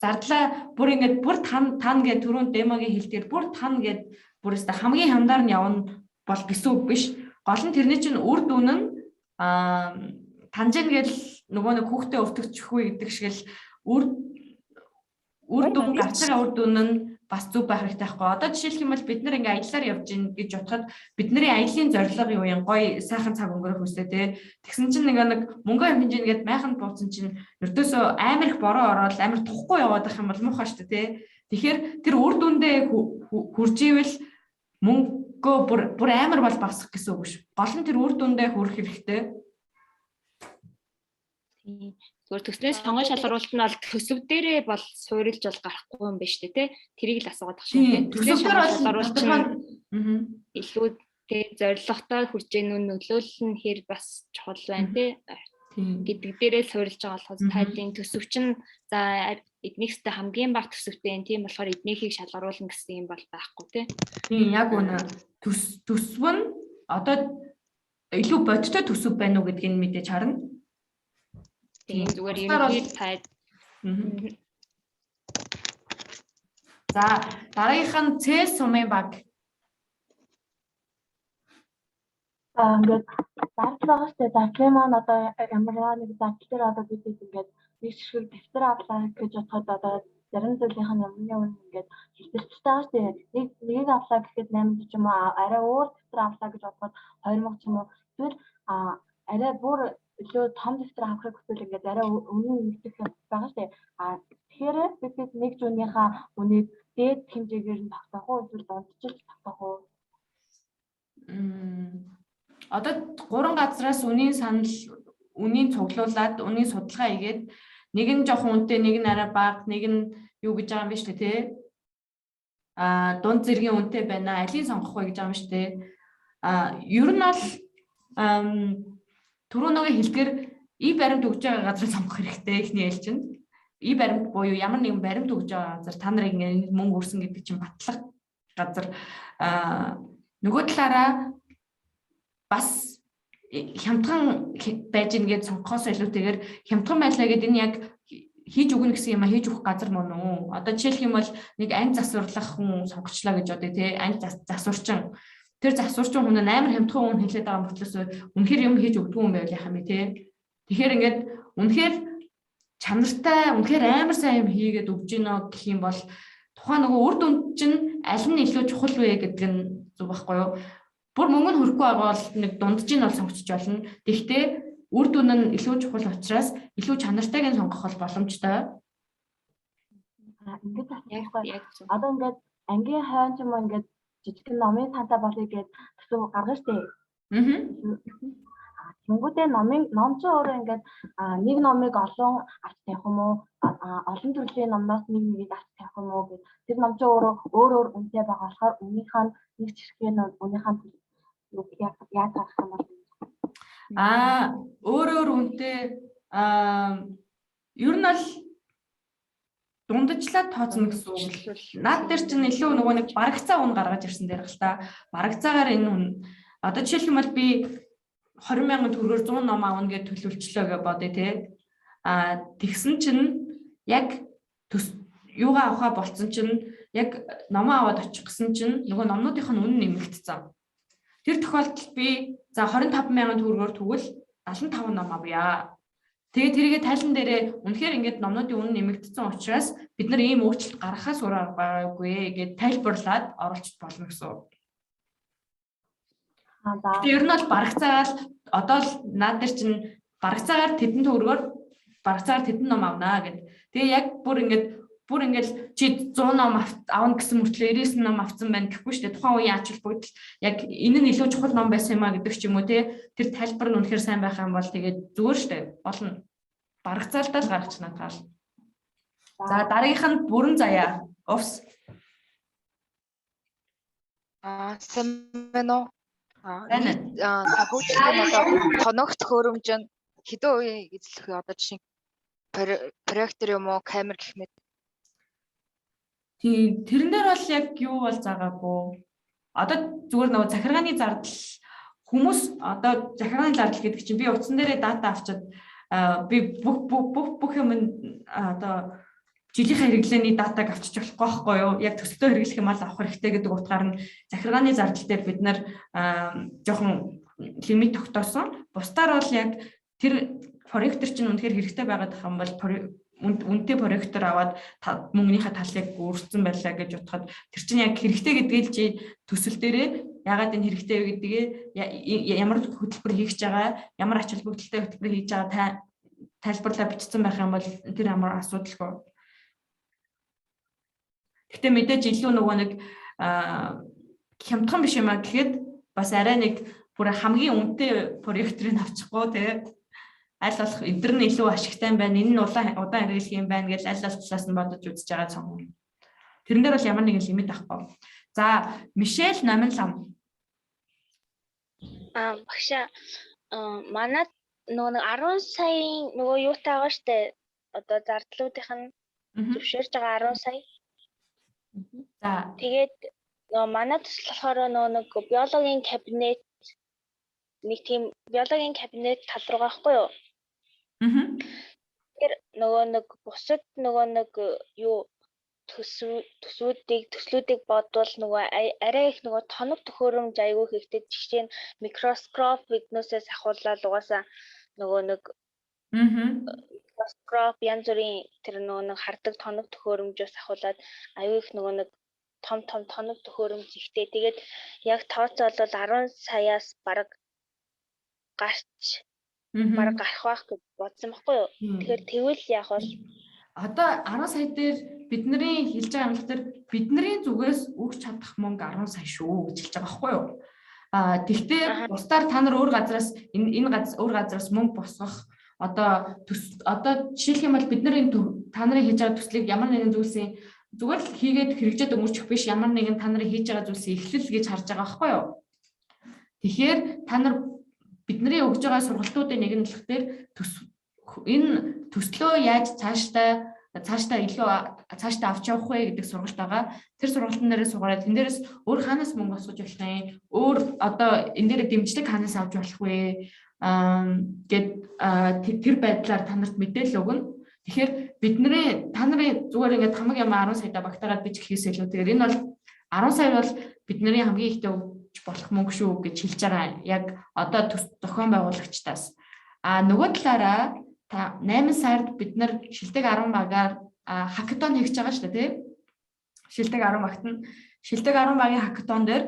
Зардлаа бүр ингээд бүр тан гэдэг түрүүн демогийн хэлдгээр бүр тан гэдэг бүр өстө хамгийн хямдаар нь явна бол гэсэн үг биш. Гол нь тэрний чинь үр дүн нь танжин гэл нөгөө нэг хүүхдээ өвтгөчихгүй гэдэг шиг л үр дүн гарч байгаа үр дүн нь бас зөв байх хэрэгтэй байхгүй. Одоо жишээлх юм бол бид нар ингээ аяллаар явж гин гэж бодоход бидний аяллаа зорилго юу юм гоё сайхан цаг өнгөрөх үстэй те. Тэгсэн чинь нэг мөнгө хэмжиж ингээд майхан бууцсан чинь ердөөсөө амар их бороо ороод амар тухгүй яваад байх юм бол муухай шүү дээ те. Тэгэхээр тэр үр дүндээ хүрж ивэл мөнгөө бүр амар бол багсах гэсэн үг шүү. Гол нь тэр үр дүндээ хүрэх хэрэгтэй. Зүгээр төснөөс сонгон шалгаруулалт нь бол төсөв дээрээ бол суурилж бол гарахгүй юм байна шүү дээ, тий. Тэрийг л асуугаад тах шүү. Төсөв дээр бол шалгаруулалт нь илүү тий зорилготой хүрж ийн нөлөөлөл нь хэр бас чухал байна тий. Гэдэг дээрээ суурилж байгаа болохоос тайлын төсөв чинь за эднийхтэй хамгийн бага төсөвтэй юм тийм болохоор эднийхийг шалгаруулна гэсэн юм бол байхгүй тий. Тийм яг үнэ. Төсөв нь одоо илүү бодтой төсөв байна уу гэдгийг мэдээж харна. Тийм зүгээр ерөнхийд тайд. За дараагийнх нь C сумын баг. Ингээд зардлага штэ зардлын маань одоо ямар нэг зардал дээр одоо бид ингээд нэг шиг дэвтэр авлаа гэж бодоход одоо зарим зүйлийнх нь өмнө нь ингээд хэлбэрчтэй байгаа штэ нэг авлаа гэхэд 800 ч юм уу арай өөр дэвтэр авлаа гэж бодоход 2000 ч юм уу тэгвэл арай бүр илүү том дэвтэр авахыг хүсвэл ингээд арай үнэн нэгдэх байгаа штэ тэгэхээр бид нэг зүүнийхээ үнийг дээд хэмжээгээр нь тогтоох уу эсвэл дундчилж тогтоох уу? Одоо 3 газраас үнийн санал үнийн цуглуулад үнийн судалгаа хийгээд нэг нь жоохон үнэтэй, нэг нь арай бага, нэг нь юу гэж байгаа юм биш үү те? Дунд зэргийн үнэтэй байна. Алийг сонгох вэ гэж байгаа юм шүү дээ. Ер нь бол түрүү нөгөө хэлдгэр баримт өгж байгаа газар сонгох хэрэгтэй ихний ял чинь. Баримт буюу ямар нэгэн баримт өгж байгаа газар та нарыг ингэ мөнгө өрсөн гэдэг чинь батлах газар нөгөө талаараа бас хямдхан байж ингээд сонгохоос илүүтэйгээр хямдхан байлаа гэдэг энэ яг хийж өгнө гэсэн юм а хийж өгөх газар мөн үү? Одоо жишээлх юм бол нэг ань засварлах хүн сонгочлаа гэж бодъё те ань засварчин тэр засварчин хүн амар хямдхан хүн хэлээд байгаа мөртлөөс үнэхээр юм хийж өгдөг юм байл яхаа мэ те. Тэгэхээр ингээд үнэхээр чанартай үнэхээр амар сайн юм хийгээд өгж гинэ гэх юм бол тухайн нөгөө үр дүнд чинь аль нь илүү чухал вэ гэдэг нь зүг байхгүй юу? Бүр мөнгө нь хүрэхгүй байгаа бол нэг дунджийн бол сонгочих болно. Гэхдээ үр дүн нь илүү чухал учраас илүү чанартайг нь сонгох бол боломжтой. Ингээд одоо ингээд ангийн хойно ч юм ингээд жижигхэн номын цаантаа болъё гэд төсөв гаргана штэ. Тэнгүүдээ ном ч өөрөө ингээд нэг номыг олон авч тавих юм уу? Олон төрлийн номноос нэг авч тавих юм уу гэх. Тэр ном ч өөр үнэтэй байгаа болохоор өмнөхийнх нь нэг жишгэн өмнөхийнх нь яг гарах юм бол өөр үнэтэй ер нь бол дундажлаад тооцно гэсэн үг. Наад дээр чинь илүү нөгөө нэг барагцаа үн гаргаж ирсэн дээр л та. Барагцаагаар энэ үн одоо жишээлх юм бол би 20,000 төгрөгөөр 100 ном аавна гэж төлөвлөчлөө гэж бодъё те. Тэгсэн чинь яг юугаа авахаа болцсон чинь яг номоо аваад очих гэсэн чинь нөгөө номнуудынх нь үнэ нэмэгдсэн. Тэр тохиолдолд би за 25,000 төгрөгөөр тэгвэл 75 ном авъя. Тэгээ тэргээ тайлан дээрээ үнэхээр ингээд номнуудын үнэ нэмэгдсэн учраас бид нар ийм өөрчлөлт гаргахаас өөр арга байгаагүй гэж тайлбарлаад оруулж болно гэсэн үг. Ер нь бол барагцаагаар одоо л наад дээр чинь барагцаагаар тэдэн төгрөгөөр барагцаагаар тэдэн ном авнаа гэд. Тэгээ яг бүр ингээд чи 100 ном авна гэсэн мөртлөө 99 ном авсан байна гэхгүй шүү дээ. Тухайн үеийн ач холбогдол яг энэ нь илүү чухал ном байсан юм а гэдэг ч юм уу те. Тэр тайлбар нь үнэхээр сайн байх юм бол тэгээд зүгээр шүү дээ. Болно. Барагцаалтаа л гаргач надад. За дараагийнх нь бүрэн заяа. Овс. Сэмэно. Бүгдийн одоо тоногт хөрөмж нь хэдэн үеийн эзлэх вэ? Одоо жишээ проектор юм уу, камер гэх мэт. Тийм тэрэн дээр бол яг юу бол заагаагүй. Одоо зүгээр нөгөө захиргааны зардал хүмүүс одоо захиргааны зардал гэдэг чинь би утсан дээрээ дата авчаад би бүх юм одоо жилийнхээ хэрэглээний датаг авчиж болохгүй байхгүй юу? Яг төсөлтөө хэрэглэх юм ал авах хэрэгтэй гэдэг утгаар нь захиргааны зардал дээр бид нар жоохон лимит тогтоосон. Бусдаар бол яг тэр проектор чинь үнэхээр хэрэгтэй байгаад байгаа юм бол үнэтэй проектор аваад мөнгөнийхөө талыг өөрчилсөн байлаа гэж бодоход тэр чинь яг хэрэгтэй гэдгийг чи төсөл дээрээ ягаад энэ хэрэгтэй вэ гэдгээ ямар хөтөлбөр хийх гэж байгаа, ямар ач холбогдолтой хөтөлбөр хийж байгаа тайлбарлаа бичсэн байх юм бол тэр ямар асуудалгүй. Гэтэ мэдээж илүү нөгөө нэг хямдхан биш юм а гэхэд бас арай нэг бүр хамгийн үнэтэй проекторыг авчихгүй тий. Аль болох эдгээр нь илүү ашигтай байна. Энэ нь удаан хэрэглэх юм байна гэж аль талаас нь бодож үзэж байгаа цом. Тэрэн дээр бол ямар нэгэн лимит авахгүй. За, Мишель номын лам. Багшаа манай нөгөө 10 саяын нөгөө юутай байгаа штэ. Одоо зардлуудынх нь зөвшөөрж байгаа 10 сая. За, тэгээд нөгөө манай төсөл болохоор нөгөө биологийн кабинет нэг тийм биологийн кабинет тал руу байхгүй юу? Тэр нөгөө нэг бусад нөгөө нэг юу төслүүдийг бодвол нөгөө арай их нөгөө тоног төхөөрөмж аягүй хэрэгтэй. Жишээ нь микроскоп видносээс ахуулаад угаасаа нөгөө нэг микроскоп янз бүрийн тэр нөгөө нэг хардаг тоног төхөөрөмжөөс ахуулаад аягүй их нөгөө нэг том тоног төхөөрөмж ихтэй. Тэгээд яг тооцоолол 10 саяас бараг гарч бараг гарах байх гэж бодсон байхгүй юу? Тэгэхээр тэгвэл яах вэ? Одоо 10 сая дээр бидний хэлж байгаа юм дээр бидний зүгээс өгч чадах мөнгө 10 сая шүү гэж хэлж байгаа байхгүй юу? Тэгтээ бусдаар та нар өөр газраас өөр газраас мөнгө босгох одоо жишээлх юм бол бидний та нарын хийж байгаа төслийг ямар нэгэн зүйлсийн зүгээр л хийгээд хэрэгжээд өнгөрчих биш, ямар нэгэн та нарын хийж байгаа зүйлсийн эхлэл гэж харж байгаа байхгүй юу? Тэгэхээр та нар бидний өгж байгаа сургалтуудын нэг нь болохоор энэ төслөө яаж цаашдаа илүү цаашдаа авч явах вэ гэдэг сургалт байгаа. Тэр сургалтын дээрээ сугараад энэ дээрээс өөр хаанаас мөнгө босгож болох юм? Өөр одоо энэ дээрээ дэмжлэг хаанаас авч болох вэ? Гэд тэр байдлаар та нарт мэдээлэл өгнө. Тэгэхээр та нарын зүгээр ингээд хамаг юм 10 саяда багтаагаад бич гэхээс илүү тэгэхээр энэ бол 10 сая бол бидний хамгийн ихтэй өгч болох мөнгө шүү гэж хэлж байгаа. Яг одоо зохион байгуулагчдаас. Нөгөө талаараа 8 сард бид нар шилдэг 10 багаар хакатон хийж байгаа шүү дээ, тийм. Шилдэг 10 багт нь шилдэг 10 багийн хакатон дээр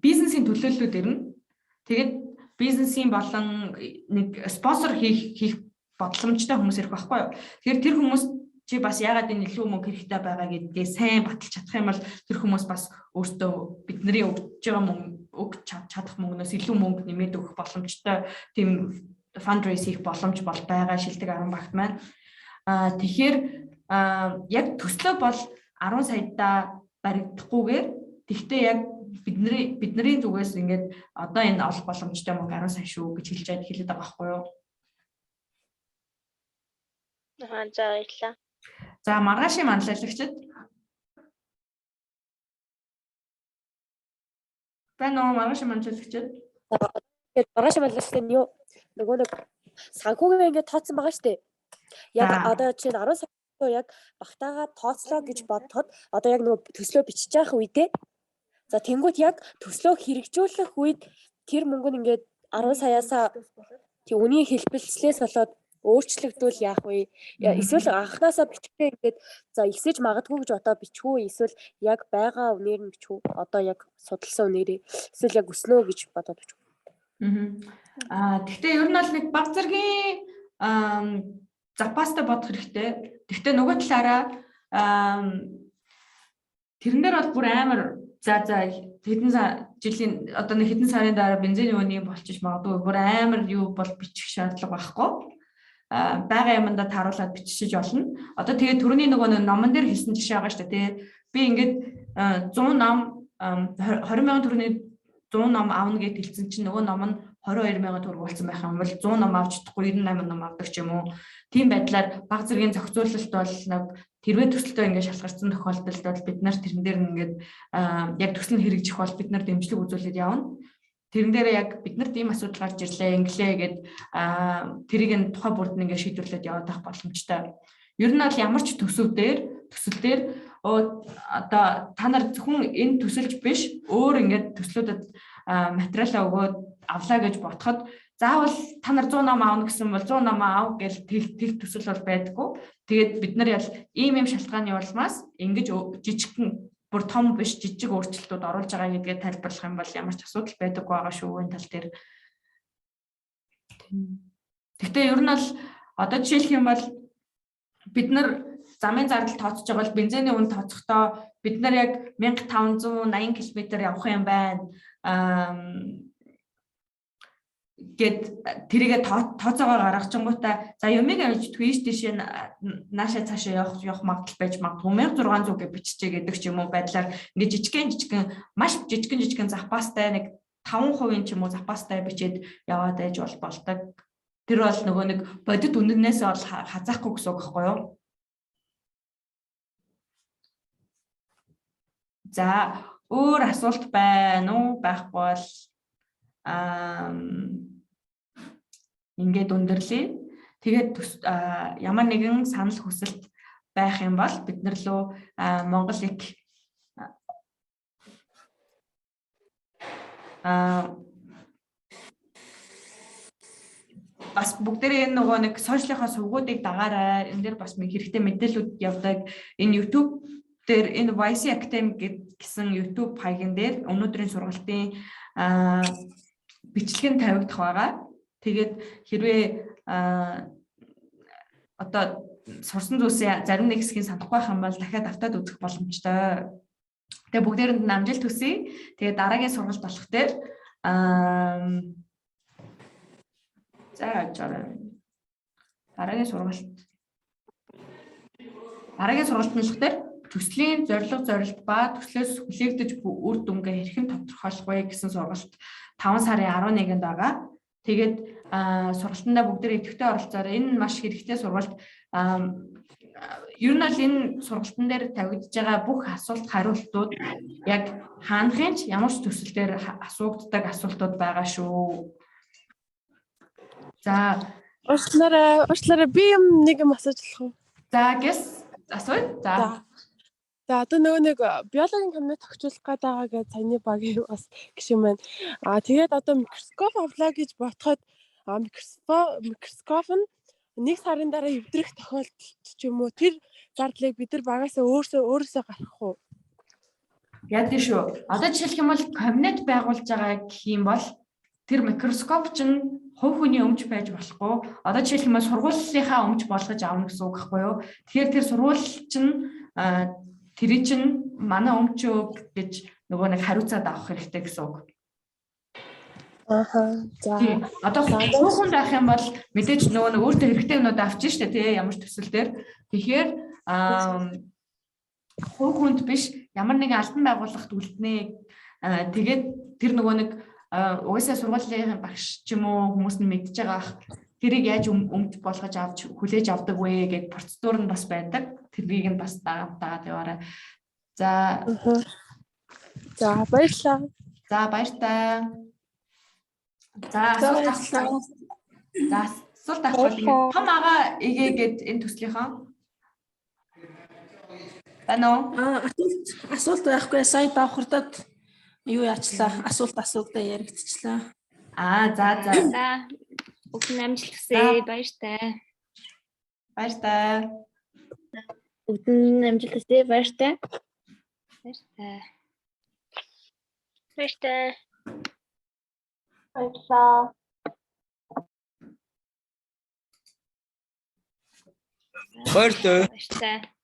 бизнесийн төлөөллүүд ирнэ. Тэгээд бизнесийн болон нэг спонсор хийх бодломжтой хүмүүс ирэх байхгүй юу. Тэгэхээр тэр хүмүүс чи бас яагаад энэ илүү мөнгө хэрэгтэй байгаа гэдгээ сайн баталж чадах юм бол тэр хүмүүс бас өөртөө бидний өгж байгаа мөнгө чадах мөнгнөөс илүү мөнгө нэмээд өгөх боломжтой тийм fundraise хийх боломж бол байгаа шилдэг 10 багт маань. Тэгэхээр яг төслөө бол 10 саяда баригдахгүйгээр тэгтээ яг бидний зүгээс ингээд одоо энэ олох боломжтой мөнгө 10 сая шүү гэж хэлээд байгаа байхгүй юу? За баярлалаа. За маргаашийн манлайлагчид байна уу? Маргаашийн манлайлагчид. Тэгээд маргаашийн манлайлагчид нь юу нөгөө нэг санхүүгээ ингээд тооцсон байгаа шүү дээ. Яг одоо чинь 10 сая яг багтаагаа тооцлоо гэж бодоход одоо яг нөгөө төслөө бичиж явах үедээ за тэнгуут яг төслөө хэрэгжүүлэх үед тэр мөнгө нь ингээд 10 саяасаа тий үнийн хэлбэлцлээс болоод өөрчлөгдвөл яах вэ? Эсвэл анханасаа бичгээ ингээд за ихсэж магадгүй гэж одоо бичвүү эсвэл яг байгаа үнээр нь бичвүү? Одоо яг судалсан үнээрээ эсвэл яг өснөө гэж бодоод бичвүү? Гэхдээ ер нь бол нэг баг зэргийн запастай бодох хэрэгтэй. Гэхдээ нөгөө талаараа тэрэн дээр бол бүр амар за хэдэн жилийн одоо нэг хэдэн сарын дараа бензиний үнийг болчих магадгүй бүр амар юу бол бичих шаардлага байхгүй. Бага юмдаа таруулаад бичиж болно. Одоо тэгээд түрүүний нөгөө номон дээр хэлсэн жишээ байгаа шүү дээ тий. Би ингээд 100 ном 20,000 төгрөгийн 100 ном авна гэд хэлсэн чинь нөгөө ном нь 22,000 төгрөг болсон байх юм бол 100 ном авч чадахгүй 98 ном авдаг ч юм уу. Тийм байдлаар баг зэргийн зохицуулалт бол нэг тэрвээ төсөлтөө ингээд шалгарсан тохиолдолд бол бид нар тэрэн дээр ингээд яг төсөл нь хэрэгжих бол бид нар дэмжлэг үзүүлээд явна. Тэрэн дээр яг бид нарт ийм асуудал гарч ирлээ, инглээ гэд тэрийг нь тухай бүрд нь ингээд шийдвэрлээд яваад байх боломжтой. Ер нь бол ямар ч төсөл дээр одоо та нар зөвхөн энэ төсөлж биш өөр ингээд төслүүдэд материалаа өгөөд авлаа гэж бодоход заавал та нар 100 ном аавна гэсэн бол 100 ном аав гэж тэг төсөл бол байдаггүй. Тэгээд бид нар ял ийм шалтгааны улмаас ингэж жижигхэн бүр том биш жижиг өөрчлөлтүүд оруулж байгаа гэдгээ тайлбарлах юм бол ямар ч асуудал байдаггүй байгаа шүү энэ тал дээр. Гэхдээ ер нь бол одоо жишээлх юм бол бид нар замын зардал тооцож байгаа бол бензиний үн тооцохдоо бид нар яг 1580 км явах юм байна. Гэт тэрийгэ тооцоогоо гаргачингуудаа за юмыг авч твиш тийш нааша цаашаа явах магадлал байж магадгүй 1600 гэж биччихэ гэдэг ч юм уу байдлаар ингээд жижигхэн маш жижигхэн запастай нэг 5% ч юм уу запастай бичээд яваад байж болдог. Тэр бол нөгөө нэг бодит үнэнээс бол хазаахгүй гэсэн үг байхгүй юу? За өөр асуулт байна уу? Байхгүй бол ингээд өндөрлөе. Тэгээд ямар нэгэн санал хүсэлт байх юм бол бид нар лөө Монгол их бас бүгдээрээ нөгөө нэг сошиалынхаа сувгуудыг дагаарай. Энэ дээр бас хэрэгтэй мэдээлүүд явдаг. Энэ YouTube дээр энэ YC Academy гэсэн YouTube хаягийн дээр өнөөдрийн сургалтын бичлэг нь тавигдах байгаа. Тэгээд хэрвээ одоо сурсан зүйлсээ зарим нэг хэсгийг санахгүй байх юм бол дахиад автаад үзэх боломжтой. Тэгээд бүгдээрэнд нь амжилт хүсье. Тэгээд дараагийн сургалт болох дээр дараагийн сургалтын болох дээр төслийн зорилт ба төслөөс хүлээгдэж буй үр дүнгээ хэрхэн тодорхойлох вэ гэсэн сургалт 5 сарын 11-нд байгаа. Тэгээд сургалтандаа бүгдээ идэвхтэй оролцоорой. Энэ маш хэрэгтэй сургалт. Ер нь бол энэ сургалтын дээр тавигдж байгаа бүх асуулт хариултууд яг хаанхын ч ямар ч төсөл дээр асуугддаг асуултууд байгаа шүү. За уучлаарай би нэг юм асууж болох уу? За гэс асууя. За одоо нөгөө нэг биологийн камерыг тогтоолох гэдэг гэж саяны багийн бас гişүн байна. Тэгээд одоо микроскоп авлаа гэж бодоход микроскоп нь нэг сарын дараа эвдрэх тохиолдолд ч юм уу тэр зардлыг бид нар багасаа өөрөөсөө гаргах уу? Яа тийм шүү. Одоо жишээлх юм бол кабинет байгуулж байгаа гэх юм бол тэр микроскоп чинь хувь хүний өмч байж болохгүй. Одоо жишээлх юм бол сургуулийнхаа өмч болгож авна гэсэн үг гэхгүй юу? Тэгэхээр тэр сургууль чинь тэр чинь манай өмчөө гэж нөгөө нэг хариуцаад авах хэрэгтэй гэсэн үг. За. Одоо хүүхэнд авах юм бол мэдээж нөгөө нэг өөртөө хэрэгтэй юмнууд авчих штэ тий ямар ч төсөл дээр. Тэгэхээр хүүхэнд биш ямар нэгэн албан байгууллагт үлднэ. Тэгээд тэр нөгөө нэг угаасаа сургуулийн багш ч юм уу хүмүүс нь мэдж байгаа ах тэрийг яаж өмч болгож авч хүлээж авдаг вэ гэх процедур нь бас байдаг. Тэрийг нь бас дагаад яваарай. За баярлалаа. За баяртай. За асуулт авах том ага эгээгээд энэ төслийнхаа байна уу? Асуулт байхгүй сая давхардад юу яачлаа? Асуулт асуугдаа яригдчихлаа. За. Бүгд амжилт хүсье. Баяртай. Бүгд амжилт хүсье. Баяртай. Баяртай.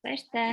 Баяртай.